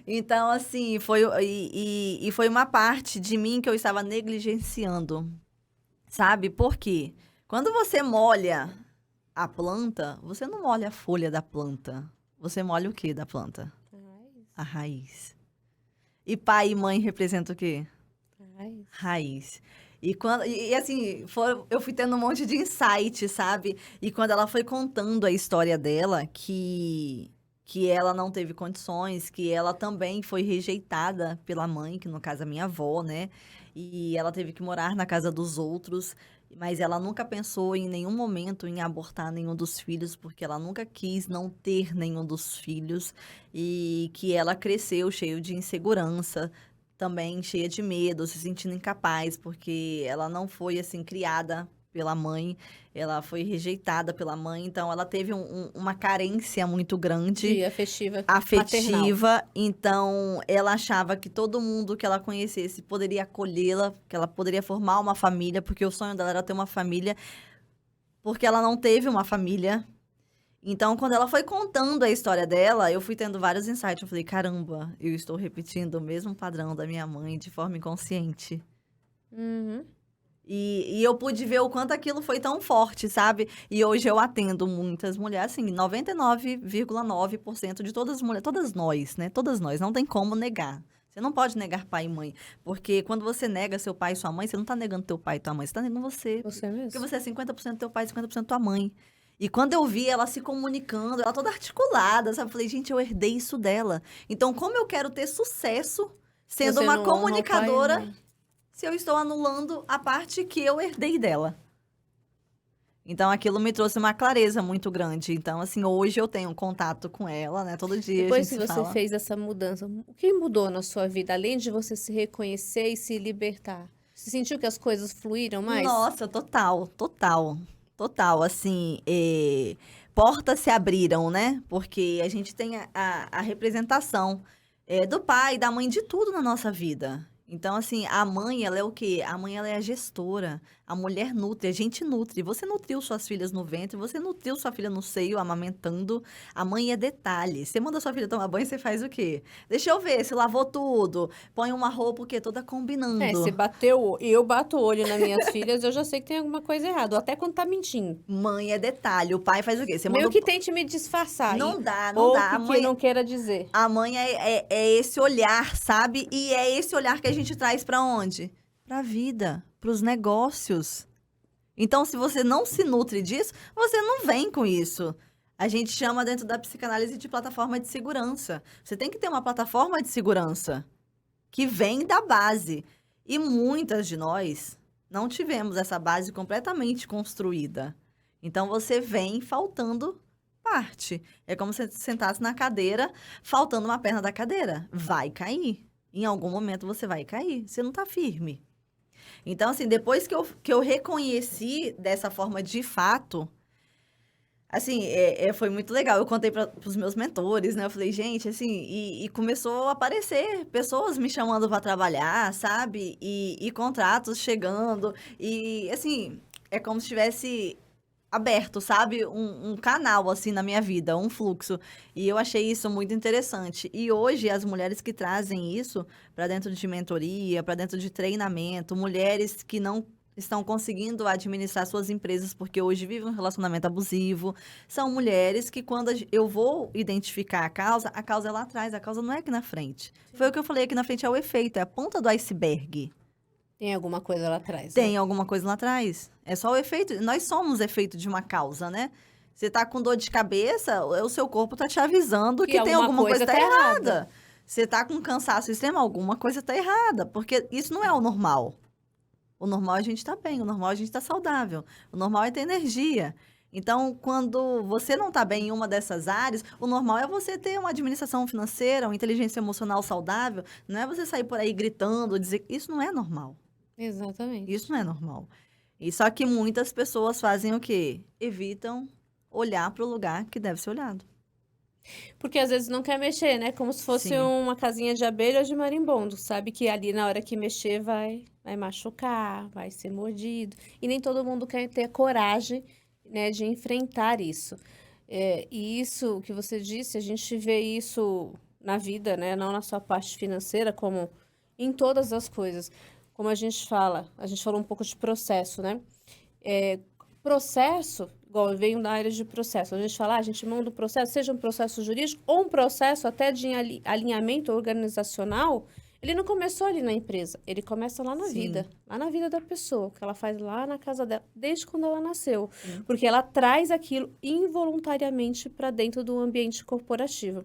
Então, assim, foi uma parte de mim que eu estava negligenciando. Sabe? Por quê? Quando você molha a planta, você não molha a folha da planta. Você molha o quê da planta? A raiz. E pai e mãe representam o quê? Raiz. Raiz. E assim, eu fui tendo um monte de insight, sabe? E quando ela foi contando a história dela, que ela não teve condições, que ela também foi rejeitada pela mãe, que no caso é a minha avó, né? E ela teve que morar na casa dos outros, mas ela nunca pensou em nenhum momento em abortar nenhum dos filhos, porque ela nunca quis não ter nenhum dos filhos, e que ela cresceu cheio de insegurança, também cheia de medo, se sentindo incapaz, porque ela não foi, assim, criada pela mãe, ela foi rejeitada pela mãe, então ela teve uma carência muito grande Dia afetiva, maternal. afetiva, então ela achava que todo mundo que ela conhecesse poderia acolhê-la, que ela poderia formar uma família, porque o sonho dela era ter uma família, porque ela não teve uma família. Então, quando ela foi contando a história dela, eu fui tendo vários insights. Eu falei, caramba, eu estou repetindo o mesmo padrão da minha mãe de forma inconsciente. Uhum. E eu pude ver o quanto aquilo foi tão forte, sabe? E hoje eu atendo muitas mulheres, assim, 99,9% de todas as mulheres, todas nós, né? Todas nós, não tem como negar. Você não pode negar pai e mãe, porque quando você nega seu pai e sua mãe, você não tá negando teu pai e tua mãe, você tá negando você. Você mesmo? Porque você é 50% teu pai e 50% tua mãe. E quando eu vi ela se comunicando, ela toda articulada, sabe? Eu falei, gente, eu herdei isso dela. Então, como eu quero ter sucesso sendo Você uma não honra o pai e a comunicadora, mãe. se eu estou anulando a parte que eu herdei dela? Então, aquilo me trouxe uma clareza muito grande. Então, assim, hoje eu tenho contato com ela, né? Todo dia a Depois gente que se você fala. fez essa mudança, o que mudou na sua vida, além de você se reconhecer e se libertar? Você sentiu que as coisas fluíram mais? Nossa, total, total, total. Assim, portas se abriram, né? Porque a gente tem a representação do pai, da mãe, de tudo na nossa vida. Então, assim, a mãe, ela é o quê? A mãe, ela é a gestora. A mulher nutre, a gente nutre. Você nutriu suas filhas no ventre, você nutriu sua filha no seio, amamentando. A mãe é detalhe. Você manda sua filha tomar banho, você faz o quê? Deixa eu ver, se lavou tudo. Põe uma roupa, o quê? Toda Se combinando. bateu, eu bato o olho nas minhas filhas, eu já sei que tem alguma coisa errada, até quando tá mentindo. Mãe é detalhe. O pai faz o quê? Você manda Meio o que tente me disfarçar, Não dá, não ou dá. que não queira dizer. A mãe é esse olhar, sabe? E é esse olhar que a gente traz pra onde? Pra vida, pros negócios. Então, se você não se nutre disso, você não vem com isso. A gente chama dentro da psicanálise de plataforma de segurança. Você tem que ter uma plataforma de segurança que vem da base. E muitas de nós não tivemos essa base completamente construída. Então, você vem faltando parte. É como se você sentasse na cadeira, faltando uma perna da cadeira. Vai cair. Em algum momento você vai cair. Você não está firme. Então, assim, depois que eu reconheci dessa forma de fato, assim, foi muito legal. Eu contei para os meus mentores, né? Eu falei, gente, assim, e começou a aparecer pessoas me chamando para trabalhar, sabe? E contratos chegando. E, assim, é como se tivesse aberto, sabe? Um canal, assim, na minha vida, um fluxo. E eu achei isso muito interessante. E hoje, as mulheres que trazem isso para dentro de mentoria, para dentro de treinamento, mulheres que não estão conseguindo administrar suas empresas porque hoje vivem um relacionamento abusivo, são mulheres que quando eu vou identificar a causa é lá atrás, a causa não é aqui na frente. Foi o que eu falei, aqui na frente é o efeito, é a ponta do iceberg. Tem alguma coisa lá atrás, Tem né? alguma coisa lá atrás. É só o efeito. Nós somos efeito de uma causa, né? Você tá com dor de cabeça, o seu corpo tá te avisando que tem alguma coisa tá errada. Você tá com cansaço extremo, alguma coisa tá errada. Porque isso não é o normal. O normal é a gente tá bem, o normal é a gente tá saudável. O normal é ter energia. Então, quando você não tá bem em uma dessas áreas, o normal é você ter uma administração financeira, uma inteligência emocional saudável. Não é você sair por aí gritando, dizer. Isso não é normal. Exatamente. Isso não é normal. E só que muitas pessoas fazem o quê? Evitam olhar para o lugar que deve ser olhado. Porque às vezes não quer mexer, né? Como se fosse Sim. uma casinha de abelha ou de marimbondo. Sabe que ali na hora que mexer vai machucar, vai ser mordido. E nem todo mundo quer ter a coragem, né, de enfrentar isso. E isso que você disse, a gente vê isso na vida, né? Não na sua parte financeira, como em todas as coisas. Como a gente falou um pouco de processo, né? Processo, igual veio da área de processo, a gente fala, a gente manda um processo, seja um processo jurídico ou um processo até de alinhamento organizacional, ele não começou ali na empresa, ele começa lá na Sim. vida, lá na vida da pessoa, que ela faz lá na casa dela, desde quando ela nasceu, Sim. porque ela traz aquilo involuntariamente para dentro do ambiente corporativo.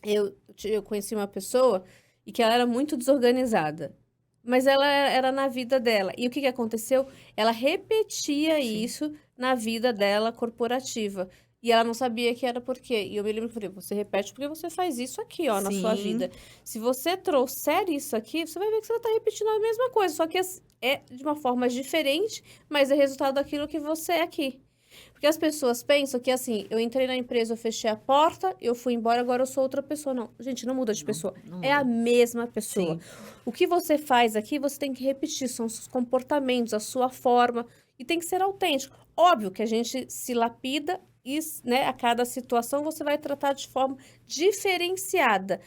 Eu conheci uma pessoa e que ela era muito desorganizada. Mas ela era na vida dela. E o que aconteceu? Ela repetia isso na vida dela corporativa. E ela não sabia que era por quê. E eu me lembro que eu falei, você repete porque você faz isso aqui, ó, na sua Sim. vida. Se você trouxer isso aqui, você vai ver que você vai estar repetindo a mesma coisa. Só que é de uma forma diferente, mas é resultado daquilo que você é aqui. Porque as pessoas pensam que, assim, eu entrei na empresa, eu fechei a porta, eu fui embora, agora eu sou outra pessoa. Não, gente, não muda de pessoa. não É a muda. mesma pessoa. Sim. O que você faz aqui, você tem que repetir, são os seus comportamentos, a sua forma, e tem que ser autêntico. Óbvio que a gente se lapida e, né, a cada situação você vai tratar de forma diferenciada.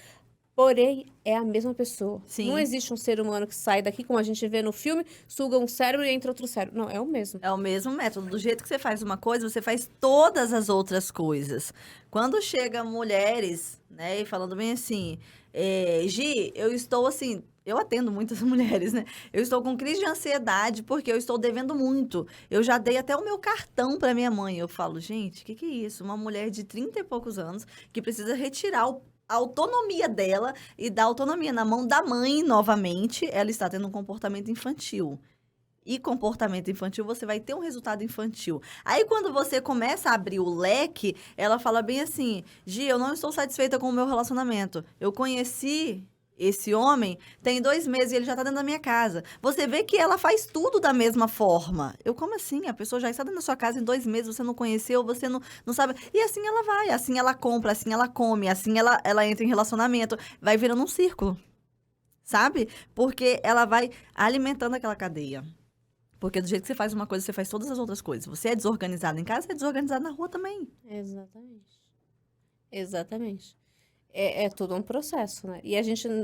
Porém, é a mesma pessoa. Sim. Não existe um ser humano que sai daqui, como a gente vê no filme, suga um cérebro e entra outro cérebro. Não, é o mesmo. É o mesmo método. Do jeito que você faz uma coisa, você faz todas as outras coisas. Quando chega mulheres, né, e falando bem assim, Gi, eu estou assim, eu atendo muitas mulheres, né? Eu estou com crise de ansiedade porque eu estou devendo muito. Eu já dei até o meu cartão para minha mãe. Eu falo, gente, o que é isso? Uma mulher de 30 e poucos anos que precisa retirar a autonomia dela e dar autonomia na mão da mãe novamente, ela está tendo um comportamento infantil. E comportamento infantil, você vai ter um resultado infantil. Aí, quando você começa a abrir o leque, ela fala bem assim, Gi, eu não estou satisfeita com o meu relacionamento. Eu conheci esse homem tem 2 meses e ele já está dentro da minha casa. Você vê que ela faz tudo da mesma forma. Eu, como assim? A pessoa já está dentro da sua casa em 2 meses, você não conheceu, você não sabe. E assim ela vai, assim ela compra, assim ela come, assim ela entra em relacionamento. Vai virando um círculo, sabe? Porque ela vai alimentando aquela cadeia. Porque do jeito que você faz uma coisa, você faz todas as outras coisas. Você é desorganizado em casa, você é desorganizado na rua também. Exatamente. Exatamente. É todo um processo, né? E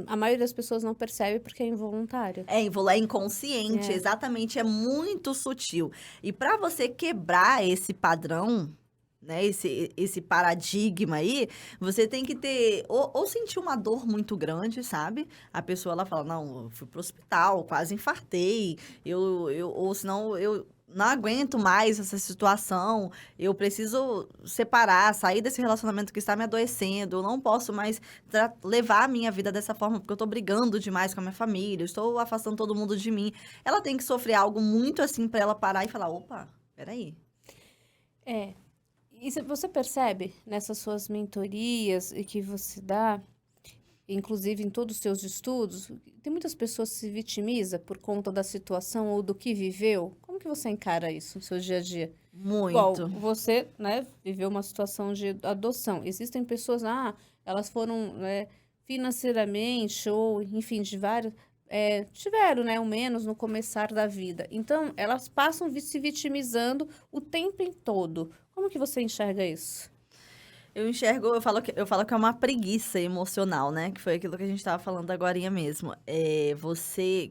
a maioria das pessoas não percebe porque é involuntário. É inconsciente, É. exatamente, é muito sutil. E para você quebrar esse padrão, né, esse paradigma aí, você tem que ter, ou sentir uma dor muito grande, sabe? A pessoa, ela fala, não, eu fui pro hospital, quase infartei, ou senão eu não aguento mais essa situação, eu preciso separar, sair desse relacionamento que está me adoecendo, eu não posso mais levar a minha vida dessa forma, porque eu tô brigando demais com a minha família, eu estou afastando todo mundo de mim. Ela tem que sofrer algo muito assim para ela parar e falar, opa, peraí. É. E você percebe nessas suas mentorias e que você dá, inclusive em todos os seus estudos, tem muitas pessoas que se vitimizam por conta da situação ou do que viveu. Como que você encara isso no seu dia a dia? Igual, Muito. você, né, viveu uma situação de adoção. Existem pessoas, elas foram, né, financeiramente ou, enfim, de vários, tiveram, né, o menos no começar da vida. Então, elas passam se vitimizando o tempo todo. Como que você enxerga isso? Eu falo que é uma preguiça emocional, né? Que foi aquilo que a gente estava falando agorinha mesmo.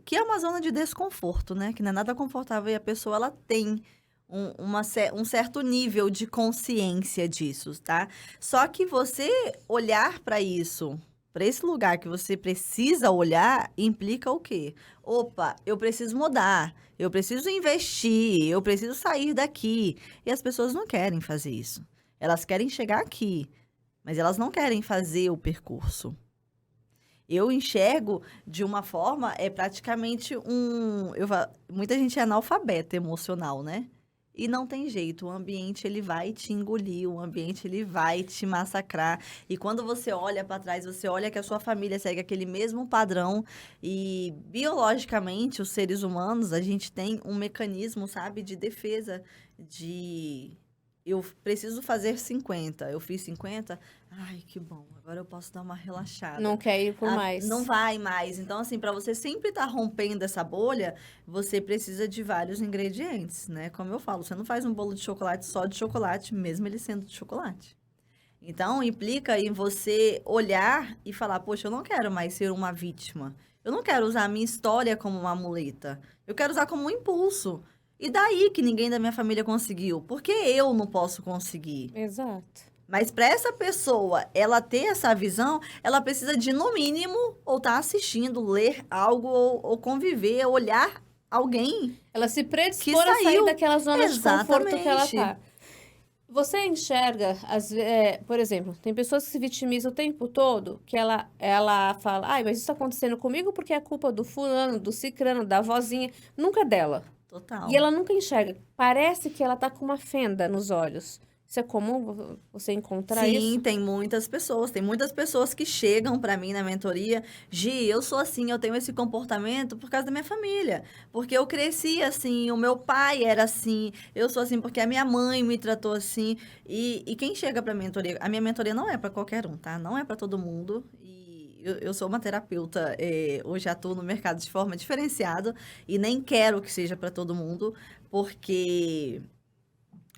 Que é uma zona de desconforto, né? Que não é nada confortável e a pessoa, ela tem um certo nível de consciência disso, tá? Só que você olhar para isso, para esse lugar que você precisa olhar, implica o quê? Opa, eu preciso mudar, eu preciso investir, eu preciso sair daqui. E as pessoas não querem fazer isso. Elas querem chegar aqui, mas elas não querem fazer o percurso. Eu enxergo de uma forma, é praticamente muita gente é analfabeta emocional, né? E não tem jeito, o ambiente ele vai te engolir, o ambiente ele vai te massacrar. E quando você olha para trás, você olha que a sua família segue aquele mesmo padrão e biologicamente os seres humanos, a gente tem um mecanismo, sabe, de defesa de eu preciso fazer 50. Eu fiz 50. Ai, que bom. Agora eu posso dar uma relaxada. Não quer ir por mais. Não vai mais. Então, assim, para você sempre estar rompendo essa bolha, você precisa de vários ingredientes, né? Como eu falo, você não faz um bolo de chocolate só de chocolate, mesmo ele sendo de chocolate. Então, implica em você olhar e falar, poxa, eu não quero mais ser uma vítima. Eu não quero usar a minha história como uma muleta. Eu quero usar como um impulso. E daí que ninguém da minha família conseguiu? Porque eu não posso conseguir. Exato. Mas para essa pessoa, ela ter essa visão, ela precisa de, no mínimo, ou estar assistindo, ler algo, ou conviver, olhar alguém Ela se que predispor a sair saiu. daquela zona de conforto que ela Exatamente. tá. Você enxerga, por exemplo, tem pessoas que se vitimizam o tempo todo, que ela fala, ai, mas isso está acontecendo comigo porque é culpa do fulano, do cicrano, da vozinha, nunca é dela. Total. E ela nunca enxerga. Parece que ela tá com uma fenda nos olhos. Isso é comum você encontrar Sim, isso? tem muitas pessoas. Tem muitas pessoas que chegam para mim na mentoria. Gi, eu sou assim, eu tenho esse comportamento por causa da minha família. Porque eu cresci assim, o meu pai era assim, eu sou assim porque a minha mãe me tratou assim. E quem chega para mentoria, a minha mentoria não é para qualquer um, tá? Não é para todo mundo. E eu sou uma terapeuta, hoje atuo no mercado de forma diferenciada e nem quero que seja para todo mundo, porque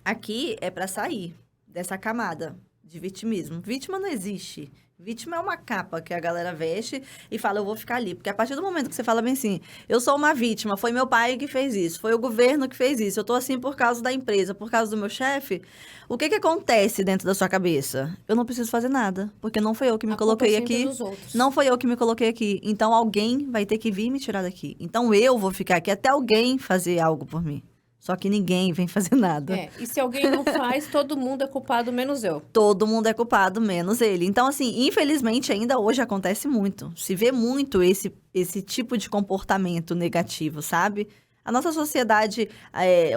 aqui é para sair dessa camada. de vitimismo. Vítima não existe. Vítima é uma capa que a galera veste e fala, eu vou ficar ali. Porque a partir do momento que você fala bem assim, eu sou uma vítima, foi meu pai que fez isso, foi o governo que fez isso, eu tô assim por causa da empresa, por causa do meu chefe, o que que acontece dentro da sua cabeça? Eu não preciso fazer nada, porque não foi eu que me coloquei aqui. Dos outros. Não foi eu que me coloquei aqui. Então alguém vai ter que vir me tirar daqui. Então eu vou ficar aqui até alguém fazer algo por mim. Só que ninguém vem fazer nada. E se alguém não faz, todo mundo é culpado, menos eu. Todo mundo é culpado, menos ele. Então, assim, infelizmente, ainda hoje acontece muito. Se vê muito esse tipo de comportamento negativo, sabe? A nossa sociedade,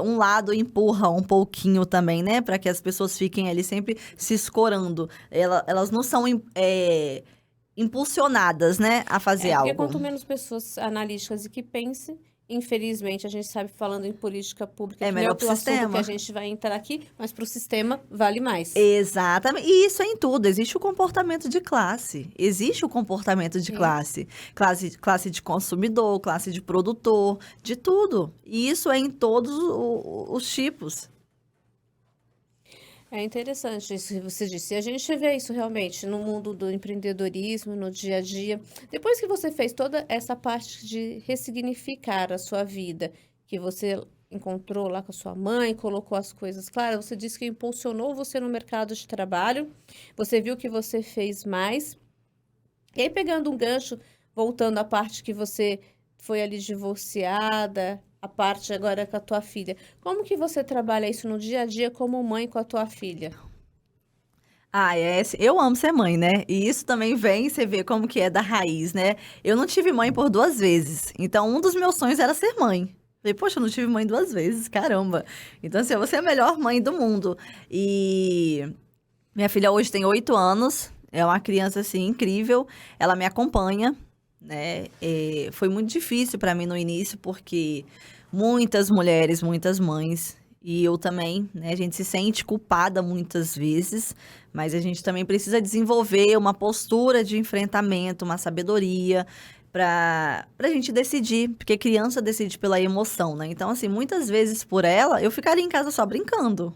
um lado empurra um pouquinho também, né? Para que as pessoas fiquem ali sempre se escorando. Elas não são impulsionadas, né? A fazer Porque algo. quanto menos pessoas analíticas e que pensem, infelizmente, a gente sabe, falando em política pública, É que não melhor é pro o assunto sistema. que a gente vai entrar aqui, mas para o sistema vale mais. Exatamente. E isso é em tudo. Existe o comportamento de classe. Existe o comportamento de Sim. classe de consumidor, classe de produtor, de tudo. E isso é em todos os tipos. É interessante isso que você disse. A gente vê isso realmente no mundo do empreendedorismo, no dia a dia. Depois que você fez toda essa parte de ressignificar a sua vida, que você encontrou lá com a sua mãe, colocou as coisas claras, você disse que impulsionou você no mercado de trabalho, você viu que você fez mais. E aí, pegando um gancho, voltando à parte que você foi ali divorciada, a parte agora com a tua filha. Como que você trabalha isso no dia a dia como mãe com a tua filha? Eu amo ser mãe, né? E isso também vem, você vê como que é da raiz, né? Eu não tive mãe por 2 vezes. Então, um dos meus sonhos era ser mãe. Falei, poxa, eu não tive mãe 2 vezes, caramba. Então, assim, eu vou ser a melhor mãe do mundo. E minha filha hoje tem 8 anos, é uma criança, assim, incrível. Ela me acompanha, né? Foi muito difícil para mim no início, porque muitas mulheres, muitas mães, e eu também, né? A gente se sente culpada muitas vezes, mas a gente também precisa desenvolver uma postura de enfrentamento, uma sabedoria pra gente decidir, porque criança decide pela emoção, né? Então, assim, muitas vezes por ela, eu ficaria em casa só brincando.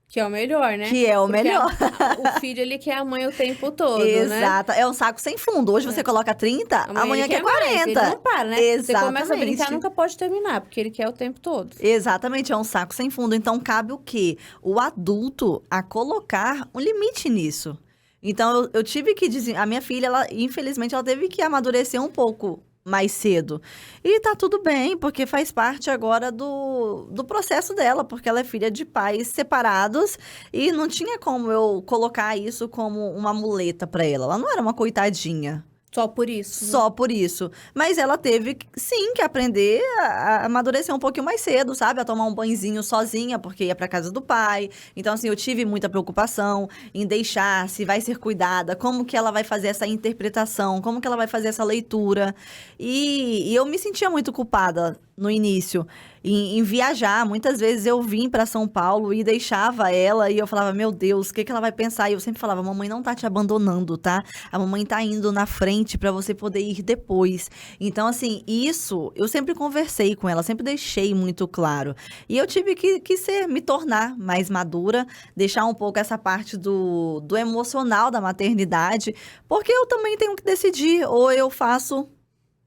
Que é o melhor, né? Que é o Porque melhor. o filho, ele quer a mãe o tempo todo, né? Exato. É um saco sem fundo. Hoje você coloca 30, amanhã ele quer mais, 40. ele não para, né? Você começa a brincar, Exatamente. nunca pode terminar, porque ele quer o tempo todo. Exatamente, é um saco sem fundo. Então, cabe o quê? O adulto a colocar um limite nisso. Então, eu tive que dizer... A minha filha, infelizmente, ela teve que amadurecer um pouco mais cedo. E tá tudo bem, porque faz parte agora do processo dela, porque ela é filha de pais separados e não tinha como eu colocar isso como uma muleta pra ela. Ela não era uma coitadinha. Só por isso. Só por isso. Mas ela teve, sim, que aprender a amadurecer um pouquinho mais cedo, sabe? A tomar um banhozinho sozinha, porque ia pra casa do pai. Então, assim, eu tive muita preocupação em deixar, se vai ser cuidada, como que ela vai fazer essa interpretação, como que ela vai fazer essa leitura. E eu me sentia muito culpada no início em viajar. Muitas vezes eu vim para São Paulo e deixava ela e eu falava, meu Deus, o que que ela vai pensar? E eu sempre falava, mamãe não tá te abandonando, tá? A mamãe tá indo na frente para você poder ir depois. Então, assim, isso eu sempre conversei com ela, sempre deixei muito claro. E eu tive que me tornar mais madura, deixar um pouco essa parte do emocional da maternidade, porque eu também tenho que decidir, ou eu faço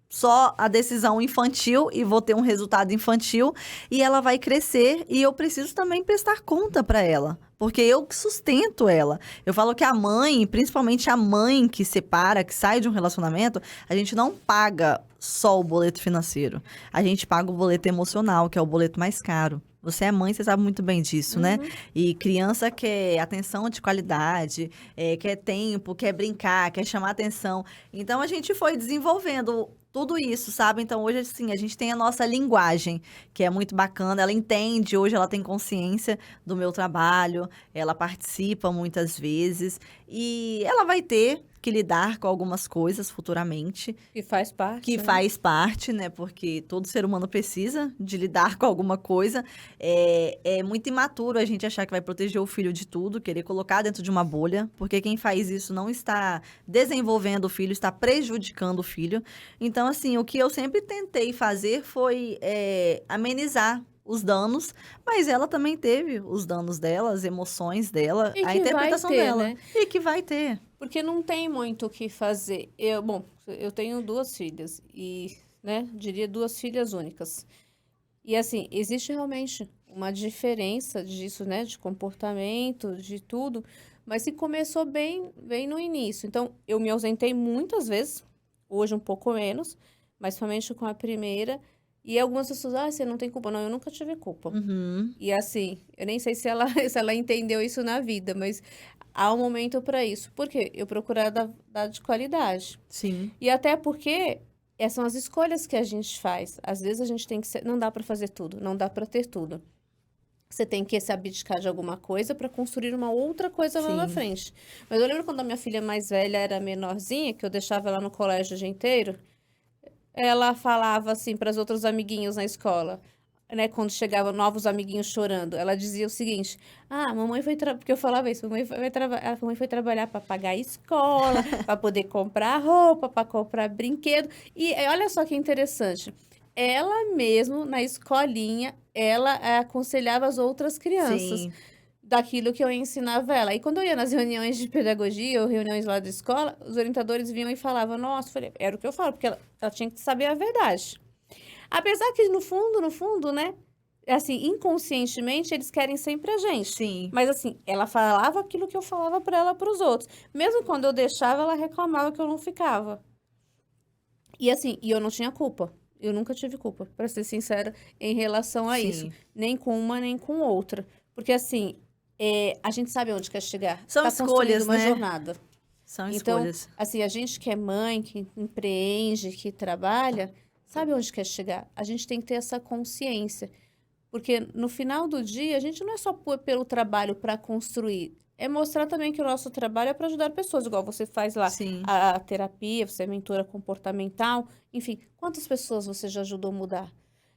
só a decisão infantil e vou ter um resultado infantil e ela vai crescer e eu preciso também prestar conta para ela, porque eu que sustento ela. Eu falo que a mãe, principalmente a mãe que separa, que sai de um relacionamento, a gente não paga só o boleto financeiro. A gente paga o boleto emocional, que é o boleto mais caro. Você é mãe, você sabe muito bem disso, né? E criança quer atenção de qualidade, quer tempo, quer brincar, quer chamar atenção. Então, a gente foi desenvolvendo tudo isso, sabe? Então, hoje, assim, a gente tem a nossa linguagem, que é muito bacana. Ela entende, hoje ela tem consciência do meu trabalho, ela participa muitas vezes. E ela vai ter que lidar com algumas coisas futuramente. Que faz parte. Que né? faz parte, né? Porque todo ser humano precisa de lidar com alguma coisa. É muito imaturo a gente achar que vai proteger o filho de tudo, querer colocar dentro de uma bolha, porque quem faz isso não está desenvolvendo o filho, está prejudicando o filho. Então, assim, o que eu sempre tentei fazer foi amenizar os danos, mas ela também teve os danos dela, as emoções dela, E a que vai interpretação ter, dela. né? E que vai ter. Porque não tem muito o que fazer. Bom, eu tenho 2 filhas e, né, diria 2 filhas únicas. E assim, existe realmente uma diferença disso, né, de comportamento, de tudo, mas que começou bem no início. Então, eu me ausentei muitas vezes, hoje um pouco menos, mas somente com a primeira. E algumas pessoas, você não tem culpa. Não, eu nunca tive culpa. Uhum, E assim, eu nem sei se ela, se ela entendeu isso na vida, mas há um momento para isso. Por quê? Eu procurar dar de qualidade. sim, E até porque essas são as escolhas que a gente faz. Às vezes a gente tem que ser, não dá para fazer tudo, não dá para ter tudo. Você tem que se abdicar de alguma coisa para construir uma outra coisa lá na sim. frente. Mas eu lembro quando a minha filha mais velha era menorzinha, que eu deixava ela no colégio o dia inteiro, ela falava assim para os outros amiguinhos na escola, né, quando chegavam novos amiguinhos chorando, ela dizia o seguinte: "Ah, a mamãe foi porque eu falava isso, a mamãe foi trabalhar para pagar a escola, para poder comprar roupa, para comprar brinquedo". E olha só que interessante. Ela mesmo na escolinha, ela aconselhava as outras crianças Sim, daquilo que eu ensinava ela. E quando eu ia nas reuniões de pedagogia ou reuniões lá da escola, os orientadores vinham e falavam, nossa, eu falei, era o que eu falo, porque ela tinha que saber a verdade. Apesar que no fundo, né, assim, inconscientemente, eles querem sempre a gente. sim, Mas assim, ela falava aquilo que eu falava para ela para os outros. Mesmo quando eu deixava, ela reclamava que eu não ficava. E assim, e eu não tinha culpa. Eu nunca tive culpa, para ser sincera, em relação a isso. sim. Nem com uma, nem com outra. Porque assim, a gente sabe onde quer chegar. São Está construindo escolhas, uma né? jornada. São Então, escolhas. assim, a gente que é mãe, que empreende, que trabalha, sabe onde quer chegar. A gente tem que ter essa consciência. Porque no final do dia, a gente não é só pelo trabalho para construir. É mostrar também que o nosso trabalho é para ajudar pessoas, igual você faz lá Sim, a terapia, você é mentora comportamental, enfim, quantas pessoas você já ajudou a mudar?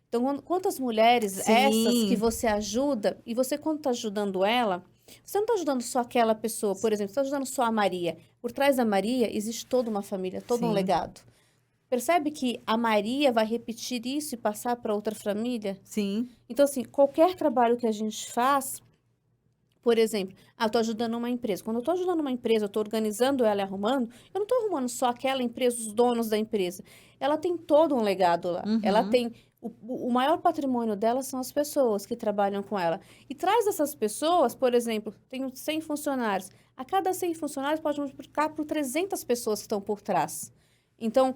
Então, quantas mulheres essas que sim, você ajuda, e você, quando está ajudando ela, você não está ajudando só aquela pessoa, por exemplo, você está ajudando só a Maria. Por trás da Maria existe toda uma família, todo um sim, legado. Percebe que a Maria vai repetir isso e passar para outra família? sim, Então, assim, qualquer trabalho que a gente faz, por exemplo, eu estou ajudando uma empresa. Quando eu estou ajudando uma empresa, eu estou organizando ela e arrumando, eu não estou arrumando só aquela empresa, os donos da empresa. Ela tem todo um legado lá. Ela uhum, tem. O maior patrimônio dela são as pessoas que trabalham com ela. E traz essas pessoas, por exemplo, tenho 100 funcionários. A cada 100 funcionários pode multiplicar por 300 pessoas que estão por trás. Então,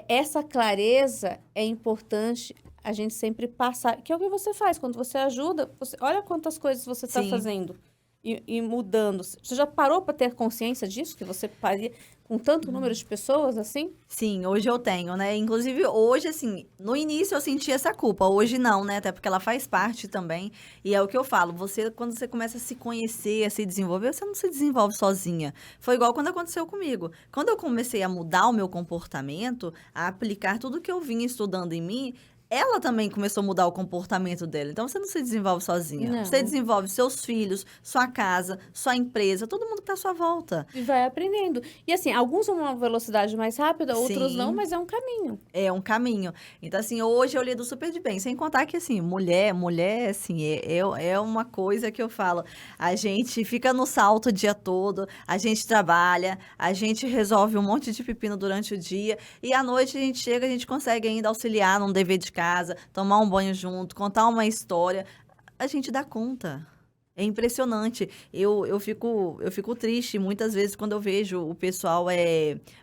essa clareza é importante a gente sempre passar, que é o que você faz quando você ajuda, olha quantas coisas você está sim. fazendo e mudando. Você já parou para ter consciência disso, que você faria com tanto número de pessoas assim? Sim, hoje eu tenho, né? Inclusive, hoje, assim, no início eu senti essa culpa, hoje não, né? Até porque ela faz parte também. E é o que eu falo, você, quando você começa a se conhecer, a se desenvolver, você não se desenvolve sozinha. Foi igual quando aconteceu comigo. Quando eu comecei a mudar o meu comportamento, a aplicar tudo que eu vinha estudando em mim, ela também começou a mudar o comportamento dela. Então, você não se desenvolve sozinha. Você Não. desenvolve seus filhos, sua casa, sua empresa, todo mundo que tá à sua volta. E vai aprendendo. E assim, alguns vão a uma velocidade mais rápida, outros não, Sim. mas é um caminho. É um caminho. Então, assim, hoje eu lido super de bem. Sem contar que, assim, mulher, assim, é uma coisa que eu falo. A gente fica no salto o dia todo, a gente trabalha, a gente resolve um monte de pepino durante o dia, e à noite a gente chega, a gente consegue ainda auxiliar num dever de casa, tomar um banho junto, contar uma história. A gente dá conta. É impressionante. Eu fico triste muitas vezes quando eu vejo o pessoal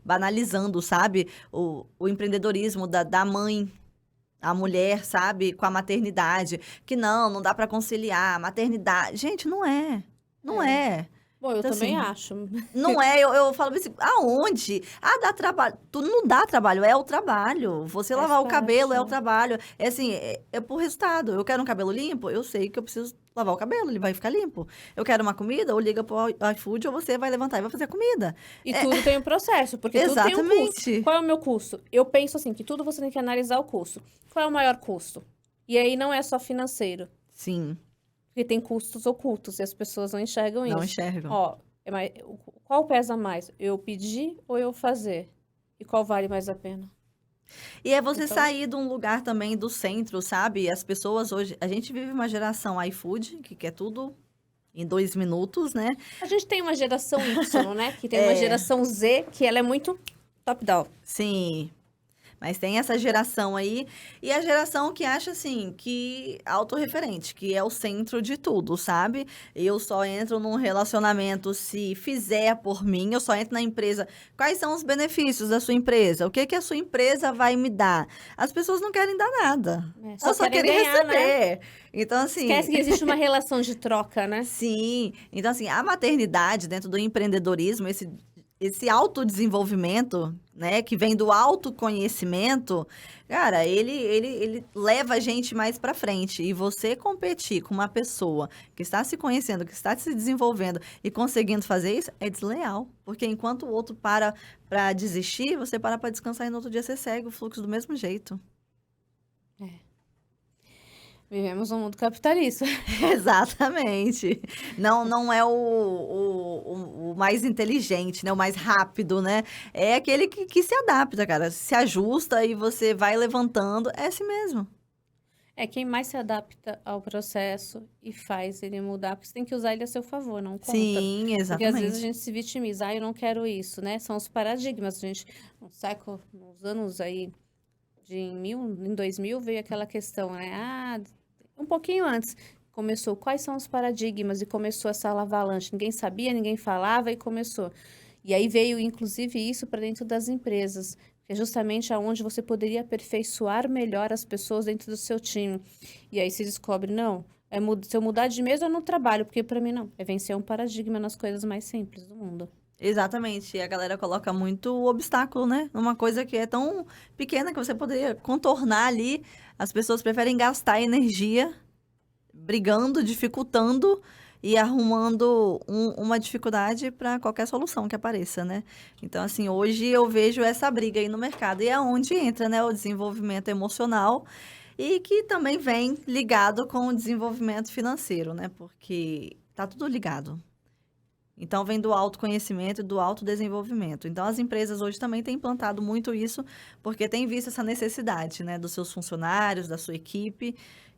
banalizando, sabe? O empreendedorismo da mãe, a mulher, sabe? Com a maternidade. Que não dá para conciliar. Maternidade. Gente, não é. Não É. é. Bom, eu Então, também assim, acho. não é, eu falo assim, aonde? Ah, dá trabalho. Tudo não dá trabalho, é o trabalho. Você Faz lavar o cabelo parte, é o né? trabalho. É assim, é por resultado. Eu quero um cabelo limpo, eu sei que eu preciso lavar o cabelo, ele vai ficar limpo. Eu quero uma comida, ou liga pro iFood, ou você vai levantar e vai fazer a comida. E É, tudo tem um processo, porque tudo tem um custo. exatamente. Qual é o meu custo? Eu penso assim, que tudo você tem que analisar o custo. Qual é o maior custo? E aí não é só financeiro, Sim, porque tem custos ocultos e as pessoas não enxergam não isso. enxergam. Ó, qual pesa mais? Eu pedir ou eu fazer? E qual vale mais a pena? E é você Então, sair de um lugar também do centro, sabe? As pessoas hoje, a gente vive uma geração iFood, que quer tudo em 2 minutos, né? a gente tem uma geração Y, né? Que tem uma É, geração Z, que ela é muito top-down. sim. Mas tem essa geração aí, e a geração que acha assim, que autorreferente, que é o centro de tudo, sabe? Eu só entro num relacionamento se fizer por mim, eu só entro na empresa. Quais são os benefícios da sua empresa? O que que a sua empresa vai me dar? As pessoas não querem dar nada. Só Elas só querem querem ganhar, né? receber. Então, assim, Esquece que existe uma relação de troca, né? sim. Então, assim, a maternidade dentro do empreendedorismo, esse autodesenvolvimento, né, que vem do autoconhecimento, cara, ele leva a gente mais pra frente. E você competir com uma pessoa que está se conhecendo, que está se desenvolvendo e conseguindo fazer isso, é desleal. Porque enquanto o outro para pra desistir, você para pra descansar e no outro dia você segue o fluxo do mesmo jeito. Vivemos um mundo capitalista. Exatamente. Não é o mais inteligente, né? O mais rápido, né? É aquele que se adapta, cara. Se ajusta e você vai levantando. É assim mesmo. É quem mais se adapta ao processo e faz ele mudar, porque você tem que usar ele a seu favor, não contra. Sim, Porque às vezes a exatamente. gente se vitimiza, eu não quero isso, né? São os paradigmas. A gente, no século, nos anos aí em 2000 veio aquela questão, né? Um pouquinho antes começou, quais são os paradigmas? E começou essa avalanche. Ninguém sabia, ninguém falava e começou. E aí veio, inclusive, isso para dentro das empresas, que é justamente aonde você poderia aperfeiçoar melhor as pessoas dentro do seu time. E aí se descobre, não, se eu mudar de mesa, eu não trabalho, porque para mim não, é vencer um paradigma nas coisas mais simples do mundo. Exatamente. E a galera coloca muito obstáculo, né? Numa coisa que é tão pequena que você poderia contornar ali. As pessoas preferem gastar energia brigando, dificultando e arrumando uma dificuldade para qualquer solução que apareça, né? Então, assim, hoje eu vejo essa briga aí no mercado e é onde entra, né, o desenvolvimento emocional e que também vem ligado com o desenvolvimento financeiro, né? Porque tá tudo ligado. Então, vem do autoconhecimento e do autodesenvolvimento. Então, as empresas hoje também têm implantado muito isso, porque têm visto essa necessidade, né, dos seus funcionários, da sua equipe,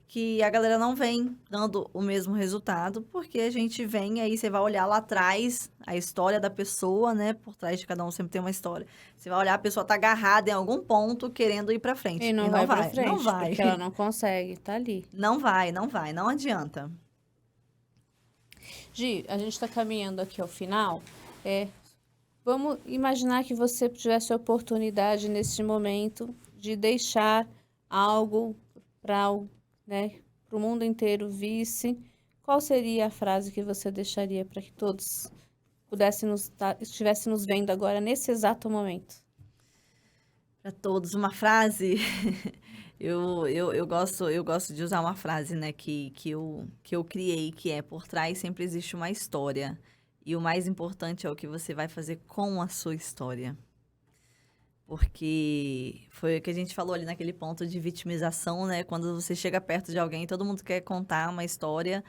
que a galera não vem dando o mesmo resultado, porque a gente vem aí, você vai olhar lá atrás a história da pessoa, né, por trás de cada um sempre tem uma história. Você vai olhar, a pessoa tá agarrada em algum ponto, querendo ir para E frente. E não não vai para vai, não frente, vai. porque ela não consegue, tá ali. Não vai, não vai, não adianta. Gi, a gente está caminhando aqui ao final. É, vamos imaginar que você tivesse a oportunidade neste momento de deixar algo para né, o mundo inteiro visse. Qual seria a frase que você deixaria para que todos pudessem estivessem nos vendo agora nesse exato momento? Para todos, uma frase. Eu gosto de usar uma frase, né, que eu criei, que é: por trás sempre existe uma história. E o mais importante é o que você vai fazer com a sua história. Porque foi o que a gente falou ali naquele ponto de vitimização, né? Quando você chega perto de alguém, todo mundo quer contar uma história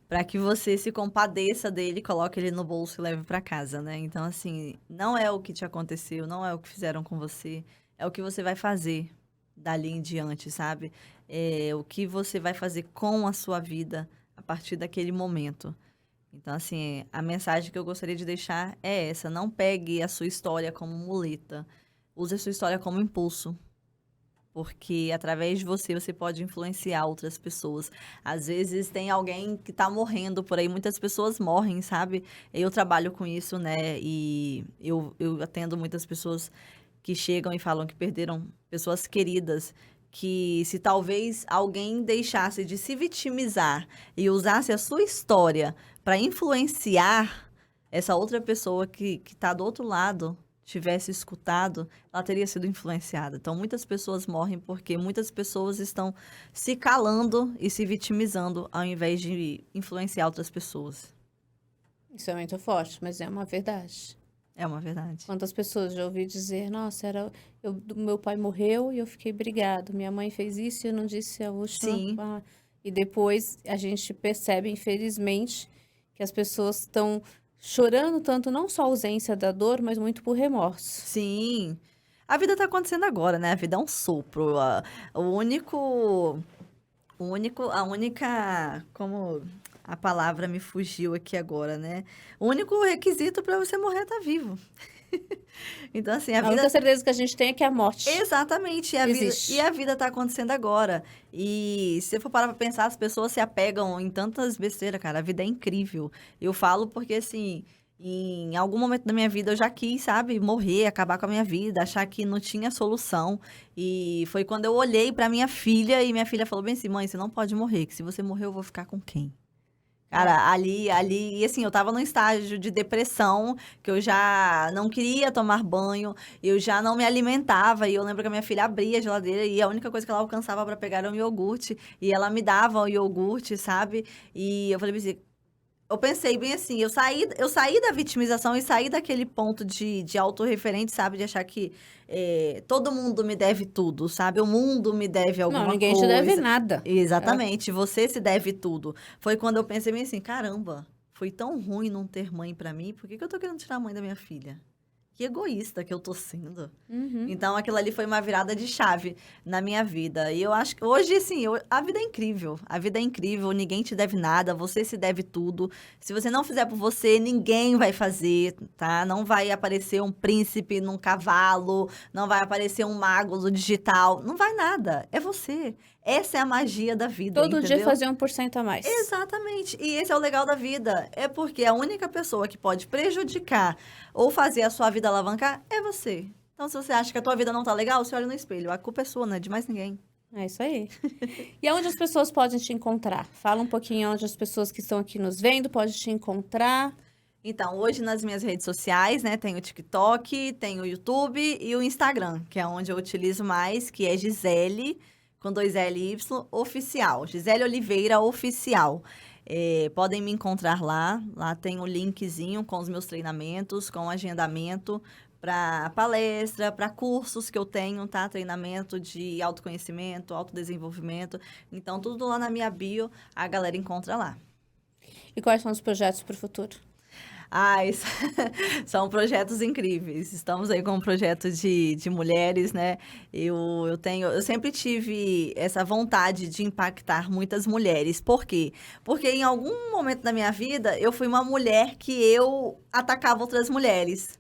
para que você se compadeça dele, coloque ele no bolso e leve para casa, né? Então, assim, não é o que te aconteceu, não é o que fizeram com você, é o que você vai fazer dali em diante, sabe? É o que você vai fazer com a sua vida a partir daquele momento. Então, assim, a mensagem que eu gostaria de deixar é essa: não pegue a sua história como muleta, use a sua história como impulso. Porque através de você, você pode influenciar outras pessoas. Às vezes tem alguém que tá morrendo por aí, muitas pessoas morrem, sabe? Eu trabalho com isso, né? E eu atendo muitas pessoas que chegam e falam que perderam pessoas queridas. Que se talvez alguém deixasse de se vitimizar e usasse a sua história para influenciar essa outra pessoa que tá do outro lado, tivesse escutado, ela teria sido influenciada. Então, muitas pessoas morrem porque muitas pessoas estão se calando e se vitimizando ao invés de influenciar outras pessoas. Isso é muito forte, mas é uma verdade. É uma verdade. Quantas pessoas já ouvi dizer, nossa, meu pai morreu e eu fiquei brigado. Minha mãe fez isso e eu não disse a última. Sim, E depois a gente percebe, infelizmente, que as pessoas estão chorando tanto, não só a ausência da dor, mas muito por remorso. sim. A vida tá acontecendo agora, né? A vida é um sopro. A única, como a palavra me fugiu aqui agora, né? O único requisito para você morrer é estar vivo. Então, assim, a A vida... única certeza que a gente tem é que a morte Exatamente, existe. e a vida tá acontecendo agora. E se você for parar pra pensar, as pessoas se apegam em tantas besteiras, cara. A vida é incrível. Eu falo porque, assim, em algum momento da minha vida eu já quis, sabe, morrer, acabar com a minha vida, achar que não tinha solução. E foi quando eu olhei pra minha filha e minha filha falou bem assim: mãe, você não pode morrer, que se você morrer eu vou ficar com quem? Cara, ali, e assim, eu tava num estágio de depressão, que eu já não queria tomar banho, eu já não me alimentava, e eu lembro que a minha filha abria a geladeira e a única coisa que ela alcançava para pegar era um iogurte, e ela me dava o iogurte, sabe? E eu falei assim, eu pensei bem assim, eu saí da vitimização e saí daquele ponto de autorreferente, sabe? De achar que todo mundo me deve tudo, sabe? O mundo me deve Não, alguma ninguém te deve coisa. nada. Exatamente, você se deve tudo. Foi quando eu pensei bem assim, caramba, foi tão ruim não ter mãe pra mim, por que que eu tô querendo tirar a mãe da minha filha? Que egoísta que eu tô sendo. Uhum. Então, aquilo ali foi uma virada de chave na minha vida. E eu acho que hoje, assim, a vida é incrível. A vida é incrível, ninguém te deve nada, você se deve tudo. Se você não fizer por você, ninguém vai fazer, tá? Não vai aparecer um príncipe num cavalo, não vai aparecer um mago no digital, não vai nada. É você. Essa é a magia da vida, Todo dia entendeu? fazer 1% a mais. Exatamente. E esse é o legal da vida. É porque a única pessoa que pode prejudicar ou fazer a sua vida alavancar é você. Então, se você acha que a tua vida não tá legal, você olha no espelho. A culpa é sua, não é de mais ninguém. É isso aí. E onde as pessoas podem te encontrar? Fala um pouquinho onde as pessoas que estão aqui nos vendo podem te encontrar. Então, hoje nas minhas redes sociais, né, tem o TikTok, tem o YouTube e o Instagram, que é onde eu utilizo mais, que é Gisele, com 2LY, oficial. Gisele Oliveira, oficial. Podem me encontrar lá. Lá tem o linkzinho com os meus treinamentos, com o agendamento para palestra, para cursos que eu tenho, tá? Treinamento de autoconhecimento, autodesenvolvimento. Então, tudo lá na minha bio, a galera encontra lá. E quais são os projetos para o futuro? São projetos incríveis. Estamos aí com um projeto de mulheres, né? Eu sempre tive essa vontade de impactar muitas mulheres. Por quê? Porque em algum momento da minha vida, eu fui uma mulher que eu atacava outras mulheres.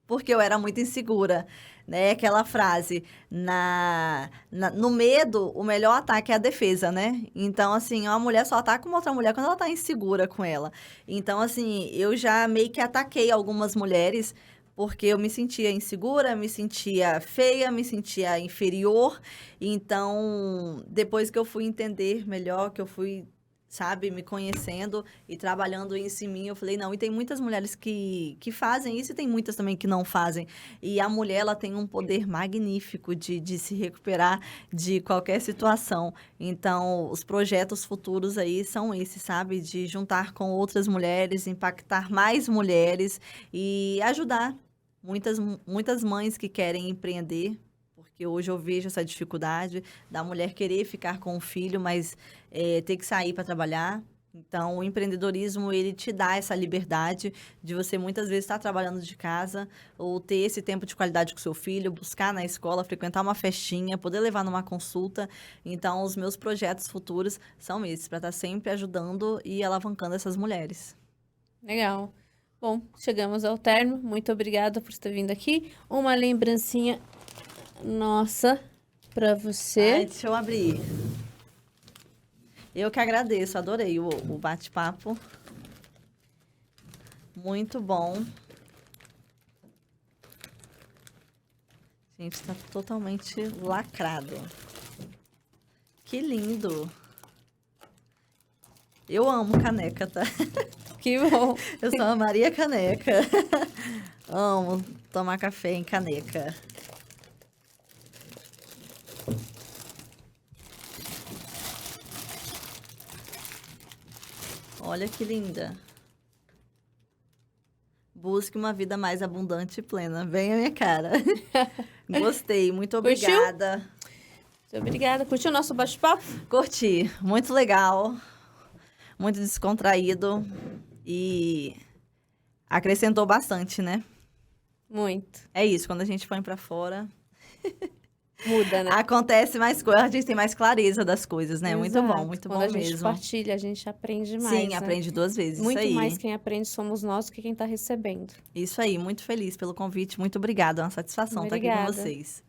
Porque eu era muito insegura, né? Aquela frase, no medo, o melhor ataque é a defesa, né? Então, assim, uma mulher só ataca uma outra mulher quando ela tá insegura com ela. Então, assim, eu já meio que ataquei algumas mulheres porque eu me sentia insegura, me sentia feia, me sentia inferior. Então, depois que eu fui entender melhor, que eu fui, sabe, me conhecendo e trabalhando isso em mim, eu falei, não, e tem muitas mulheres que fazem isso e tem muitas também que não fazem. E a mulher, ela tem um poder magnífico de se recuperar de qualquer situação. Então, os projetos futuros aí são esses, sabe? De juntar com outras mulheres, impactar mais mulheres e ajudar muitas mães que querem empreender, porque hoje eu vejo essa dificuldade da mulher querer ficar com o filho, mas ter que sair para trabalhar. Então, o empreendedorismo, ele te dá essa liberdade de você muitas vezes estar trabalhando de casa ou ter esse tempo de qualidade com o seu filho, buscar na escola, frequentar uma festinha, poder levar numa consulta. Então, os meus projetos futuros são esses, para estar sempre ajudando e alavancando essas mulheres. Legal. Bom, chegamos ao término. Muito obrigada por ter vindo aqui. Uma lembrancinha nossa para você. Deixa eu abrir. Eu que agradeço, adorei o bate-papo. Muito bom. Gente, tá totalmente lacrado. Que lindo. Eu amo caneca, tá? Que bom. Eu sou a Maria Caneca. Amo tomar café em caneca. Olha que linda. Busque uma vida mais abundante e plena. Vem a minha cara. Gostei, muito Curtiu? obrigada. Muito obrigada. Curtiu o nosso bate-papo? Curti, muito legal. Muito descontraído. E acrescentou bastante, né? Muito. É isso, quando a gente põe pra fora, Muda, né? Acontece mais coisa, a gente tem mais clareza das coisas, né? Muito bom, Exato. muito Quando bom a gente mesmo. partilha, a gente aprende mais, Sim, né? aprende 2 vezes, Muito isso aí. mais quem aprende somos nós do que quem está recebendo. Isso aí, muito feliz pelo convite, muito obrigada, é uma satisfação estar aqui com Obrigada. vocês.